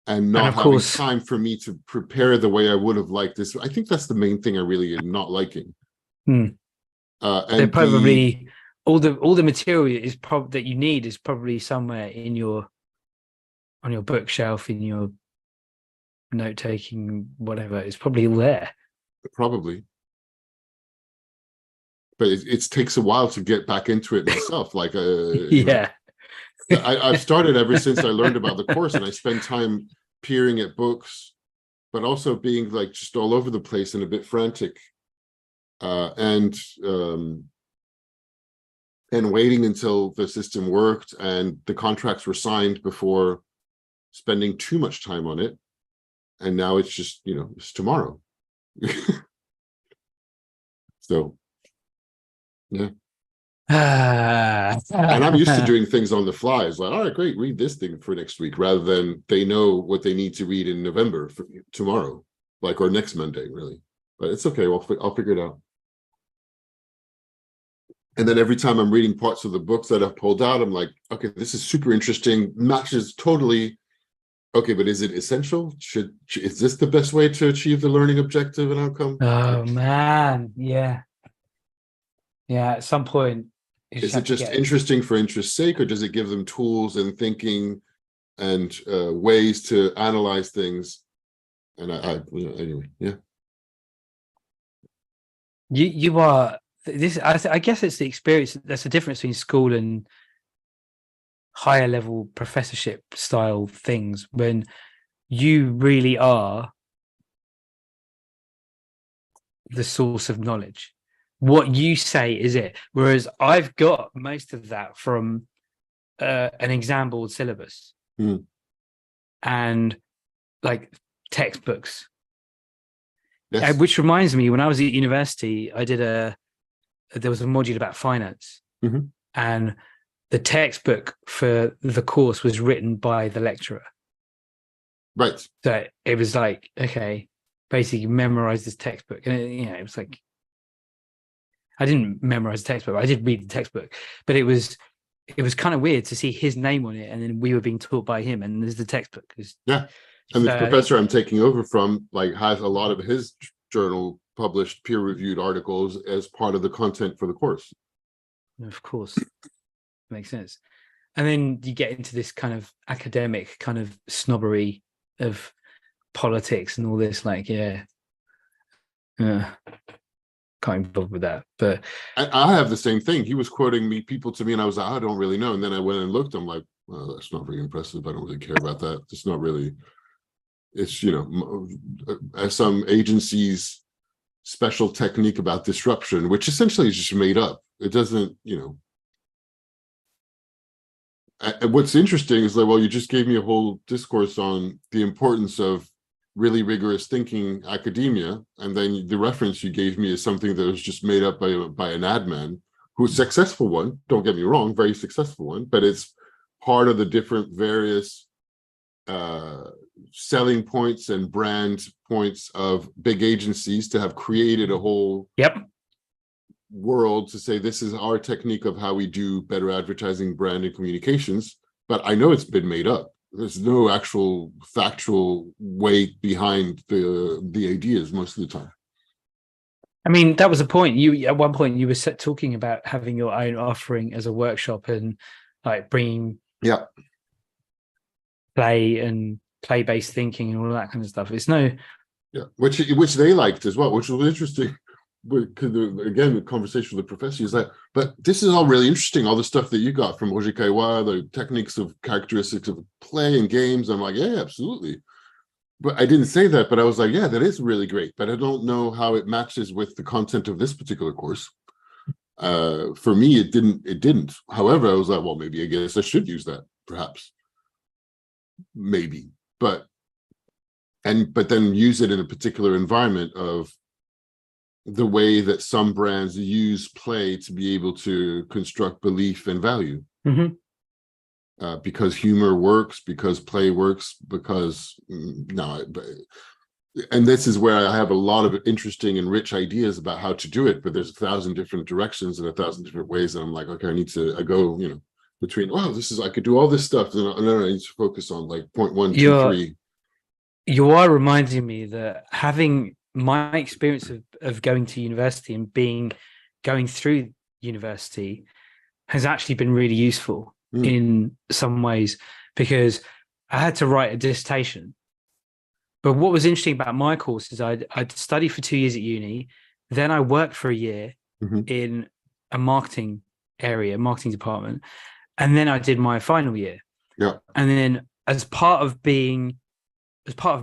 and not having time for me to prepare the way I would have liked this. I think that's the main thing I really am not liking. And they're probably all the material is that you need is probably somewhere on your bookshelf, in your note taking, whatever. It's probably all there. Probably. But it takes a while to get back into it myself. Like, I've started ever since I learned about the course, and I spend time peering at books, but also being like just all over the place and a bit frantic, and waiting until the system worked and the contracts were signed before spending too much time on it. And now it's just, it's tomorrow. So. Yeah. And I'm used to doing things on the fly. It's like, all right, great, read this thing for next week, rather than they know what they need to read in November for tomorrow, or next Monday, really. But it's okay. I'll figure it out. And then every time I'm reading parts of the books that I've pulled out, I'm like, okay, this is super interesting. Matches totally. Okay, but is it essential? Is this the best way to achieve the learning objective and outcome? Oh man, yeah. Yeah, at some point. Is it just interesting for interest's sake, or does it give them tools and thinking and ways to analyze things? And anyway, yeah. You are this. I guess it's the experience. That's the difference between school and higher level professorship style things, when you really are the source of knowledge. What you say is it. Whereas I've got most of that from an exam board syllabus and like textbooks. Yes. Which reminds me, when I was at university, there was a module about finance, and the textbook for the course was written by the lecturer. Right. So it was like, okay, basically memorize this textbook, and it was like, I didn't memorize the textbook. I did read the textbook, but it was kind of weird to see his name on it, and then we were being taught by him, and there's the textbook. Yeah, and the professor I'm taking over from has a lot of his journal published peer-reviewed articles as part of the content for the course. Of course, makes sense. And then you get into this kind of academic kind of snobbery of politics and all this, like, can't be bothered with that. But I have the same thing. He was quoting people to me, and I was like, I don't really know. And then I went and looked. I'm like, well, that's not very impressive. I don't really care about that. It's not really. It's some agency's special technique about disruption, which essentially is just made up. It doesn't, And what's interesting is like, well, you just gave me a whole discourse on the importance of really rigorous thinking academia, and then the reference you gave me is something that was just made up by an ad man. who's a successful one, don't get me wrong, very successful one, but it's part of the different various selling points and brand points of big agencies to have created a whole world to say this is our technique of how we do better advertising, brand, and communications. But I know it's been made up. There's no actual factual weight behind the ideas most of the time. I mean, that was the point. You at one point you were talking about having your own offering as a workshop and like bringing play and play-based thinking and all that kind of stuff. It's no, which they liked as well, which was interesting. Because again, the conversation with the professor is like, but this is all really interesting. All the stuff that you got from Roger Caillois, the techniques of characteristics of play and games. I'm like, yeah, absolutely. But I didn't say that, but I was like, yeah, that is really great. But I don't know how it matches with the content of this particular course. For me, it didn't. However, I was like, well, maybe I guess I should use that, perhaps. Maybe. But then use it in a particular environment of the way that some brands use play to be able to construct belief and value. Because humor works, because play works, because and this is where I have a lot of interesting and rich ideas about how to do it, but there's 1,000 different directions and 1,000 different ways, and I'm like, okay, I go, between, I could do all this stuff, and then I need to focus on like point 1, 2, 3. You are reminding me that having my experience of going to university and going through university has actually been really useful in some ways, because I had to write a dissertation. But what was interesting about my course is I'd studied for 2 years at uni, then I worked for a year in a marketing department, and then I did my final year. And then as part of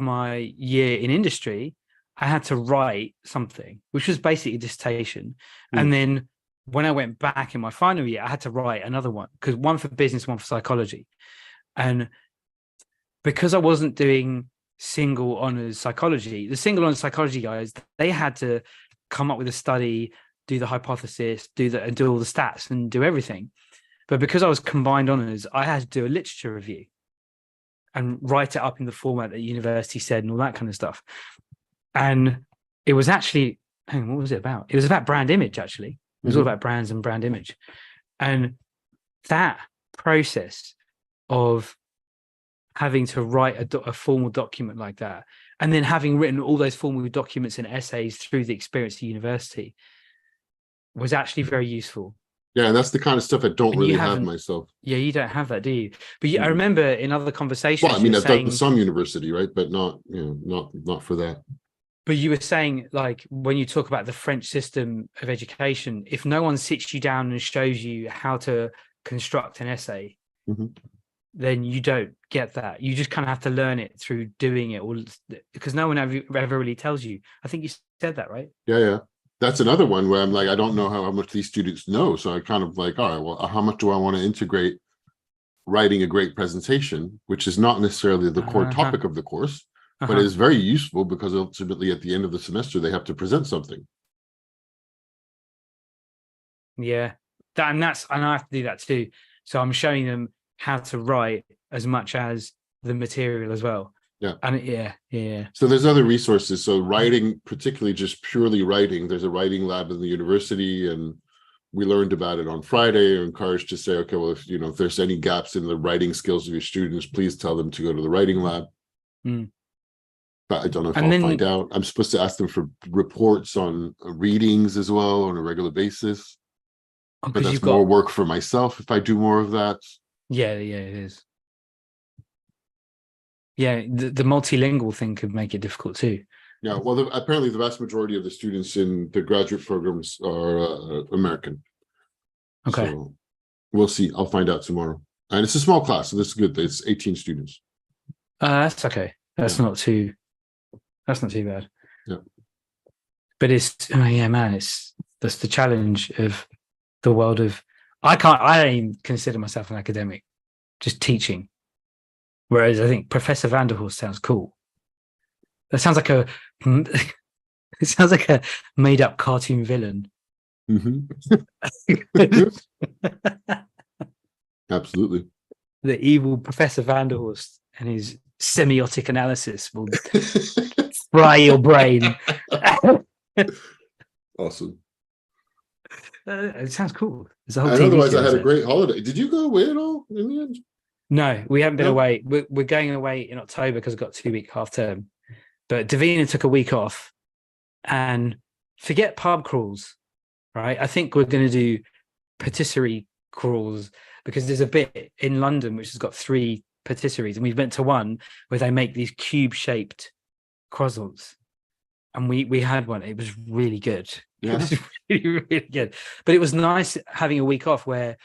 my year in industry, I had to write something, which was basically a dissertation. And then when I went back in my final year, I had to write another one, because one for business, one for psychology. And because I wasn't doing single honors psychology, the single honors psychology guys, they had to come up with a study, do the hypothesis, do all the stats and do everything. But because I was combined honors, I had to do a literature review and write it up in the format that the university said and all that kind of stuff. And it was actually, what was it about? It was about brand image, actually. It was all about brands and brand image. And that process of having to write a formal document like that, and then having written all those formal documents and essays through the experience at university, was actually very useful. Yeah, and that's the kind of stuff I don't really have myself. Yeah, you don't have that, do you? But I remember in other conversations. Well, I mean, I've done some university, right? But not for that. But you were saying, like, when you talk about the French system of education, if no one sits you down and shows you how to construct an essay, then you don't get that. You just kind of have to learn it through doing it, because no one ever really tells you. I think you said that, right? Yeah. That's another one where I'm like, I don't know how much these students know. So I kind of like, all right, well, how much do I want to integrate writing a great presentation, which is not necessarily the core topic of the course, but it is very useful, because ultimately at the end of the semester, they have to present something. Yeah, and I have to do that too. So I'm showing them how to write as much as the material as well. Yeah. And yeah. So there's other resources. So writing, particularly just purely writing, there's a writing lab in the university, and we learned about it on Friday. We're encouraged to say, okay, well, if there's any gaps in the writing skills of your students, please tell them to go to the writing lab. But I don't know if I'll find out. I'm supposed to ask them for reports on readings as well on a regular basis. But that's more work for myself if I do more of that. Yeah, it is. Yeah, the multilingual thing could make it difficult too. Yeah, well, apparently the vast majority of the students in the graduate programs are American. Okay. So we'll see. I'll find out tomorrow. And it's a small class, so this is good. It's 18 students. That's okay. That's not too bad. Yeah. But that's the challenge of the world of, I don't even consider myself an academic, just teaching. Whereas I think Professor Vanderhorst sounds cool. That sounds like a made up cartoon villain. Absolutely. The evil Professor Vanderhorst and his semiotic analysis will fry your brain. Awesome. It sounds cool. There's a whole And TV otherwise, I series had a there. great holiday. Did you go away at all in the end? No, we haven't been No? away. We're going away in October because I've got a 2-week half term. But Davina took a week off, and forget pub crawls, right? I think we're going to do patisserie crawls because there's a bit in London which has got 3 patisseries, and we went to one where they make these cube-shaped croissants, and we had one. It was really good. Yeah. It was really, really good. But it was nice having a week off where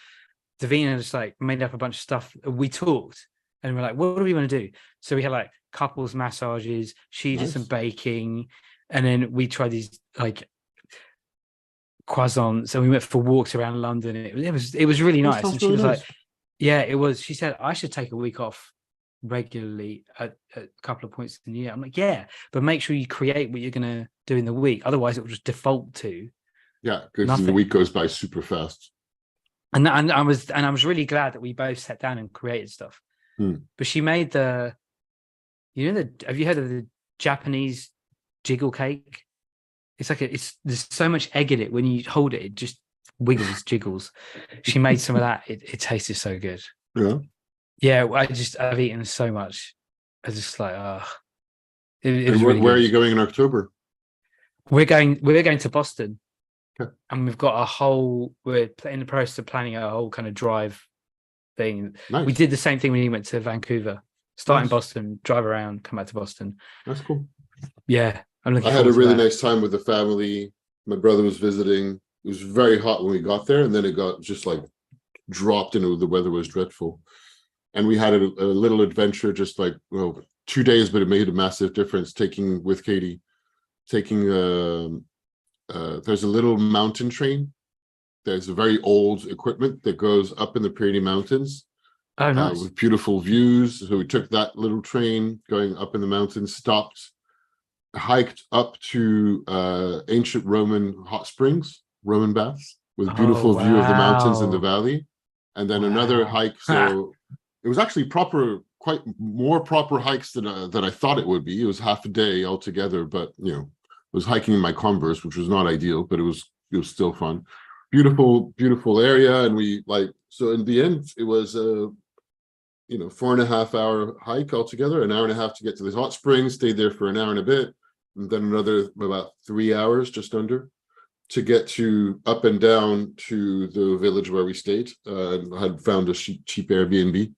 Davina just like made up a bunch of stuff. We talked and we're like, what do we want to do? So we had like couples massages. She did some baking, and then we tried these like croissants, and we went for walks around London. It was really nice. And she was like, yeah, it was. She said I should take a week off regularly at a couple of points in the year. I'm like, yeah, but make sure you create what you're gonna do in the week. Otherwise, it will just default to because the week goes by super fast. And I was really glad that we both sat down and created stuff. But she made have you heard of the Japanese jiggle cake? It's like there's so much egg in it. When you hold it just wiggles, jiggles. She made some of that. It tasted so good. Yeah. I've eaten so much. I just like, where are you going in October? We're going to Boston. Okay. And we're in the process of planning a whole kind of drive thing. Nice. We did the same thing when we went to Vancouver. Start in Boston, drive around, come back to Boston. That's cool. Yeah. I had a really nice time with the family. My brother was visiting. It was very hot when we got there, and then it got just like dropped into the weather was dreadful. And we had a little adventure, just like 2 days, but it made a massive difference. With Katie, there's a little mountain train. There's a very old equipment that goes up in the Pyrenees Mountains. Oh, nice. With beautiful views. So we took that little train going up in the mountains, stopped, hiked up to ancient Roman hot springs, Roman baths, with beautiful view of the mountains in the valley. And then another hike. So it was actually quite more proper hikes than I thought it would be. It was half a day altogether, but I was hiking in my Converse, which was not ideal, but it was still fun. Beautiful area. And so in the end, it was 4.5 hour hike altogether, an hour and a half to get to the hot springs, stayed there for an hour and a bit, and then another about 3 hours, just under, to get up and down to the village where we stayed. And I had found a cheap Airbnb.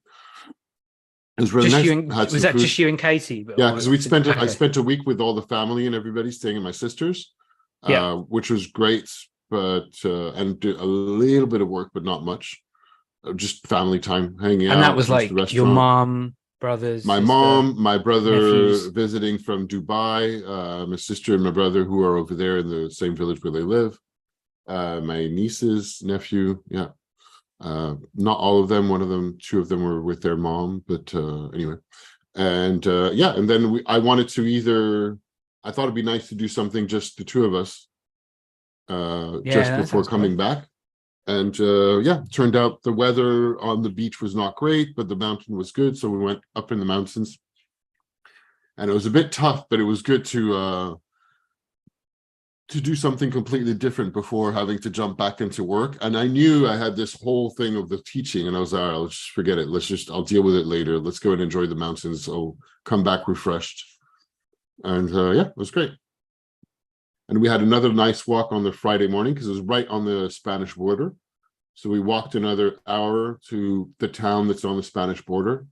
It was really nice. Was that just you and Katie? Yeah, because I spent a week with all the family and everybody staying at my sister's, which was great, but and do a little bit of work, but not much. Just family time, hanging out. And that was like your mom, brothers, my sister, mom, my brother nephews. visiting from Dubai, my sister and my brother who are over there in the same village where they live, my nieces, nephew, not all of them, 2 of them were with their mom, but anyway, and and then I wanted to I thought it'd be nice to do something just the 2 of us just before coming back. And turned out the weather on the beach was not great, but the mountain was good. So we went up in the mountains, and it was a bit tough, but it was good to do something completely different before having to jump back into work. And I knew I had this whole thing of the teaching, and I was like, all right, let's just forget it. I'll deal with it later. Let's go and enjoy the mountains. I'll come back refreshed. And it was great. And we had another nice walk on the Friday morning because it was right on the Spanish border. So we walked another hour to the town that's on the Spanish border,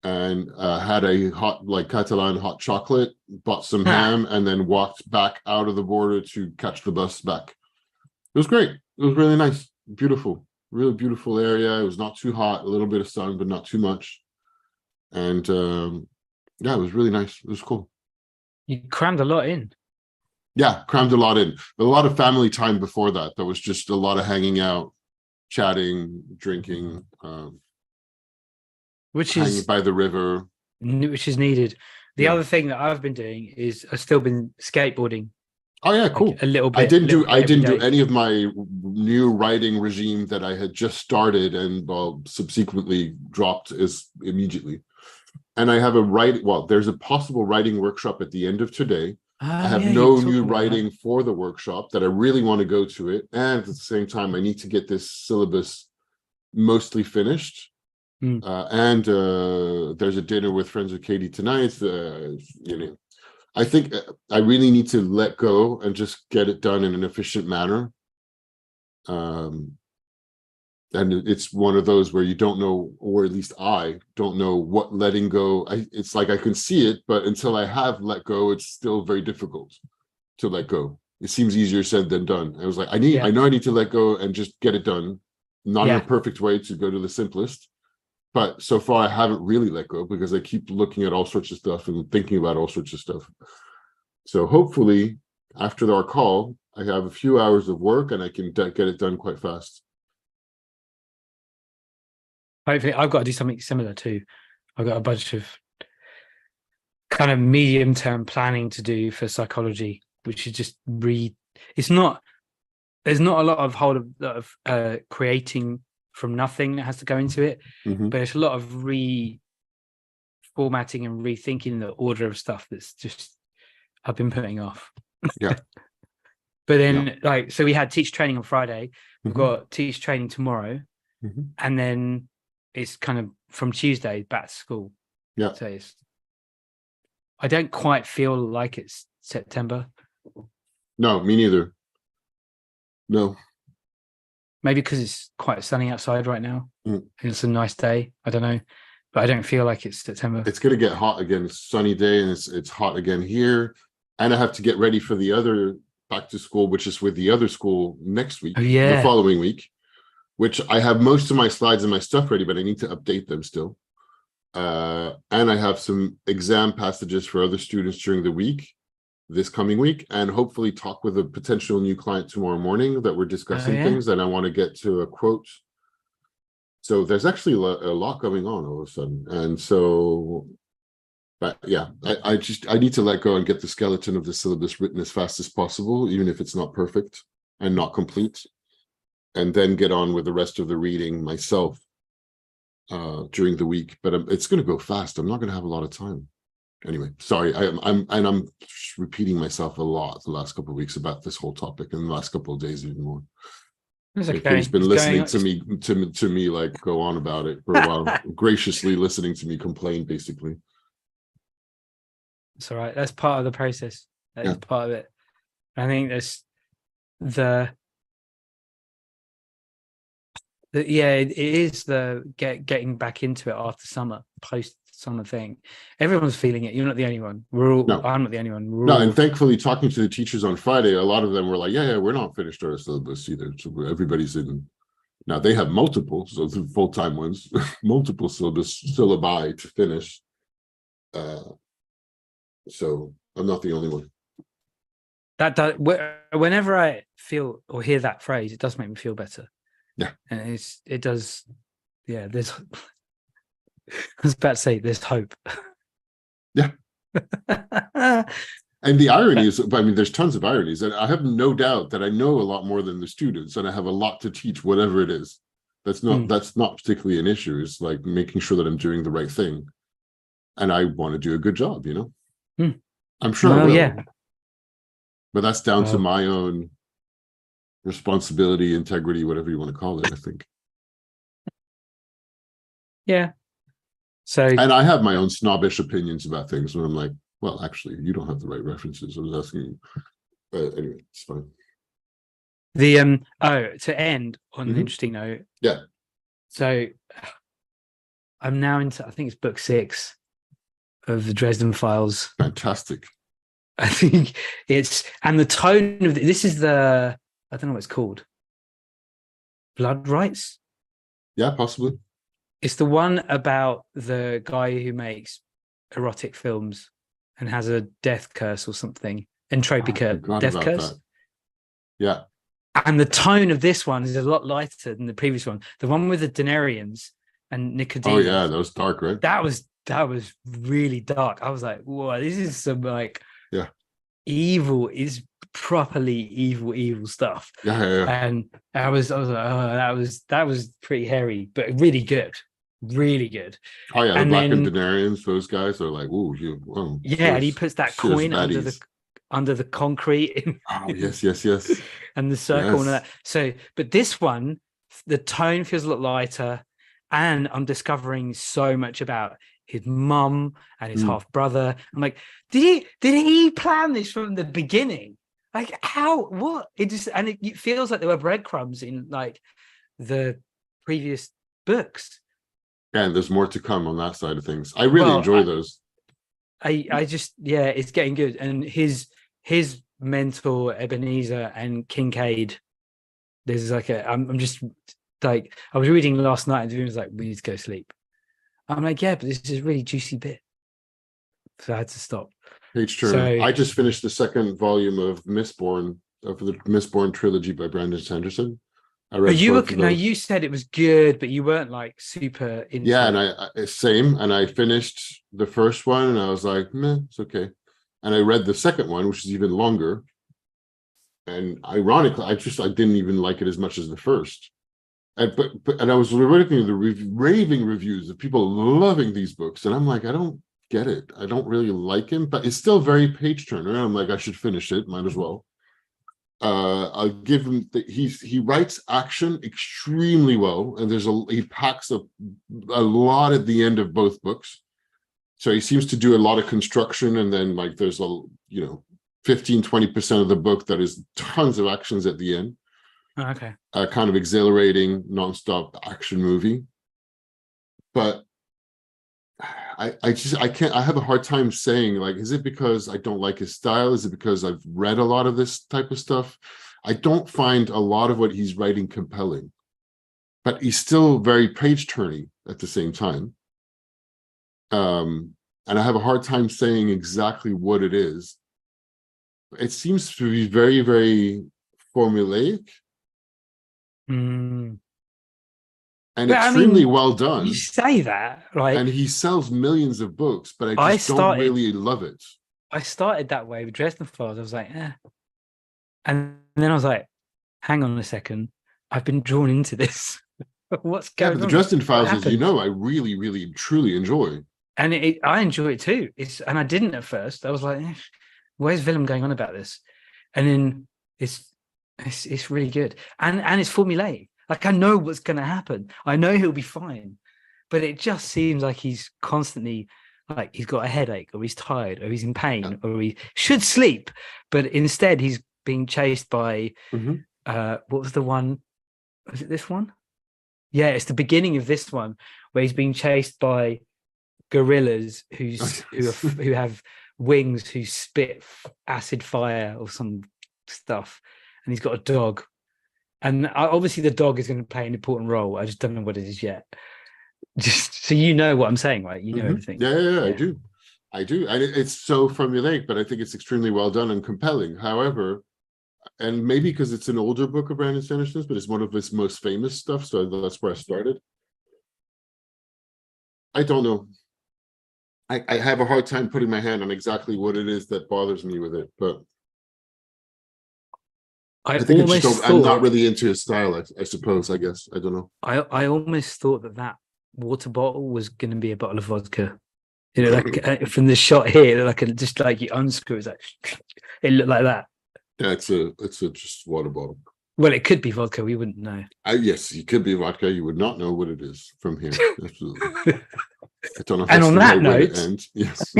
and had a hot, Catalan hot chocolate, bought some ham, and then walked back out of the border to catch the bus back. It was great. It was really nice. Beautiful. Really beautiful area. It was not too hot, a little bit of sun, but not too much. And it was really nice. It was cool. You crammed a lot in. Yeah, crammed a lot in. A lot of family time before that. There was just a lot of hanging out, chatting, drinking, hanging by the river. Which is needed. The other thing that I've been doing is I've still been skateboarding Oh yeah, cool. Like a little bit. I didn't do day. any of my new writing regime that I had just started and subsequently dropped immediately. And I have there's a possible writing workshop at the end of today. I Oh have yeah, you were no new talking about that. writing for the workshop that I really want to go to it. And at the same time, I need to get this syllabus mostly finished. Mm. There's a dinner with friends with Katie tonight. I think I really need to let go and just get it done in an efficient manner. And it's one of those where you don't know, or at least I don't know what letting go. It's like I can see it, but until I have let go, it's still very difficult to let go. It seems easier said than done. I was like, I know I need to let go and just get it done. Not in a perfect way, to go to the simplest. But so far I haven't really let go because I keep looking at all sorts of stuff and thinking about all sorts of stuff. So hopefully after our call, I have a few hours of work and I can get it done quite fast. Hopefully, I've got to do something similar too. I've got a bunch of kind of medium-term planning to do for psychology, which is just It's not. There's not a lot of creating from nothing that has to go into it, but it's a lot of reformatting and rethinking the order of stuff that's just I've been putting off. Yeah. But then, so we had teach training on Friday. We've got teach training tomorrow, and then it's kind of from Tuesday back to school. Yeah. So I don't quite feel like it's September. No, me neither. No. Maybe because it's quite sunny outside right now. And it's a nice day. I don't know. But I don't feel like it's September. It's going to get hot again. It's a sunny day and it's hot again here. And I have to get ready for the other back to school, which is with the other school next week, the following week, which I have most of my slides and my stuff ready, but I need to update them still. And I have some exam passages for other students during the week, this coming week, and hopefully talk with a potential new client tomorrow morning that we're discussing things, and I want to get to a quote. So there's actually a lot going on all of a sudden. And so, but yeah, I need to let go and get the skeleton of the syllabus written as fast as possible, even if it's not perfect and not complete, and then get on with the rest of the reading myself during the week. But it's going to go fast. I'm not going to have a lot of time. Anyway, sorry, I'm repeating myself a lot the last couple of weeks about this whole topic, and the last couple of days even more. It's okay. He's been listening to me like go on about it for a while, graciously listening to me complain, basically. It's all right. That's part of the process. That is part of it. I think there's it is the getting back into it after summer, post summer thing. Everyone's feeling it. You're not the only one. I'm not the only one. And thankfully, talking to the teachers on Friday, a lot of them were like, yeah, we're not finished our syllabus either. So everybody's in. Now they have multiple, so the full-time ones, multiple syllabi to finish. So I'm not the only one. That whenever I feel or hear that phrase, it does make me feel better. Yeah, and it does. Yeah, there's. I was about to say there's hope. Yeah. And the irony is, I mean, there's tons of ironies, and I have no doubt that I know a lot more than the students, and I have a lot to teach, whatever it is. That's not particularly an issue. It's like making sure that I'm doing the right thing, and I want to do a good job. I'm sure I will. Yeah. But that's down to my own responsibility, integrity, whatever you want to call it, I think. Yeah. So, and I have my own snobbish opinions about things when I'm like, well, actually, you don't have the right references. I was asking you. But anyway, it's fine. To end on an interesting note. Yeah. So I'm now into, I think it's book 6 of the Dresden Files. Fantastic. I think and the tone of this is I don't know what it's called. Blood Rights? Yeah, possibly. It's the one about the guy who makes erotic films and has a death curse or something. Entropica death curse. That. Yeah. And the tone of this one is a lot lighter than the previous one. The one with the Denarians and Nicodemus. Oh yeah, that was dark, right? That was really dark. I was like, whoa, this is some like evil is properly evil stuff. Yeah. And I was like, oh, that was pretty hairy, but really good. Really good. Oh yeah, the And Black and then Denarians, those guys are like, ooh, and he puts that coin baddies. under the concrete Oh yes. and the circle and all Yes. that. So, but this one, the tone feels a lot lighter, and I'm discovering so much about his mum and his half brother. I'm like, did he plan this from the beginning? Like, how? What? It feels like there were breadcrumbs in like the previous books. And there's more to come on that side of things. I really enjoy those. I just, yeah, it's getting good. And his mentor Ebenezer and Kincaid, there's like I'm just like, I was reading last night and he was like, we need to go sleep. I'm like, yeah, but this is a really juicy bit, so I had to stop. Page turner. So, I just finished the second volume of the Mistborn trilogy by Brandon Sanderson. I read you said it was good, but you weren't like super into it. And I same, and I finished the first one and I was like, meh, it's okay. And I read the second one, which is even longer. And ironically, I didn't even like it as much as the first. And I was reading the raving reviews of people loving these books, and I'm like, I don't get it. I don't really like him, but it's still very page turner. I'm like, I should finish it. Might as well. I'll give him he writes action extremely well, and he packs a lot at the end of both books. So he seems to do a lot of construction, and then like there's 15-20% of the book that is tons of actions at the end. Okay. Kind of exhilarating, nonstop action movie. But I have a hard time saying, like, is it because I don't like his style? Is it because I've read a lot of this type of stuff? I don't find a lot of what he's writing compelling, but he's still very page turning at the same time. And I have a hard time saying exactly what it is. It seems to be very, very formulaic. And extremely well done. You say that, right? And he sells millions of books, but I don't really love it. I started that way with Dresden Files. I was like, eh. And then I was like, hang on a second. I've been drawn into this. What's going on? The Dresden Files, as you know, I really, really, truly enjoy. And I enjoy it too. And I didn't at first. I was like, where's Willem going on about this? And then it's really good. And it's formulaic. Like, I know what's going to happen. I know he'll be fine. But it just seems like he's constantly, like, he's got a headache, or he's tired, or he's in pain, or he should sleep. But instead, he's being chased by, what was the one? Was it this one? Yeah, it's the beginning of this one, where he's being chased by gorillas who have wings, who spit acid fire or some stuff. And he's got a dog. And obviously the dog is going to play an important role. I just don't know what it is yet. Just so you know what I'm saying, right? You know everything. Yeah, I do. And it's so formulaic, but I think it's extremely well done and compelling. However, and maybe because it's an older book of Brandon Sanderson's, but it's one of his most famous stuff, so that's where I started. I don't know. I have a hard time putting my hand on exactly what it is that bothers me with it, but I think it's just, I'm not really into his style, I suppose, I guess. I don't know. I almost thought that water bottle was going to be a bottle of vodka. You know, like from the shot here, like just like you unscrew, it's like it looked like that. Yeah, it's a just water bottle. Well, it could be vodka. We wouldn't know. Yes, it could be vodka. You would not know what it is from here. Absolutely. I don't know if and on that note, to end. Yes.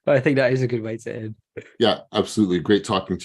I think that is a good way to end. Yeah, absolutely. Great talking to you.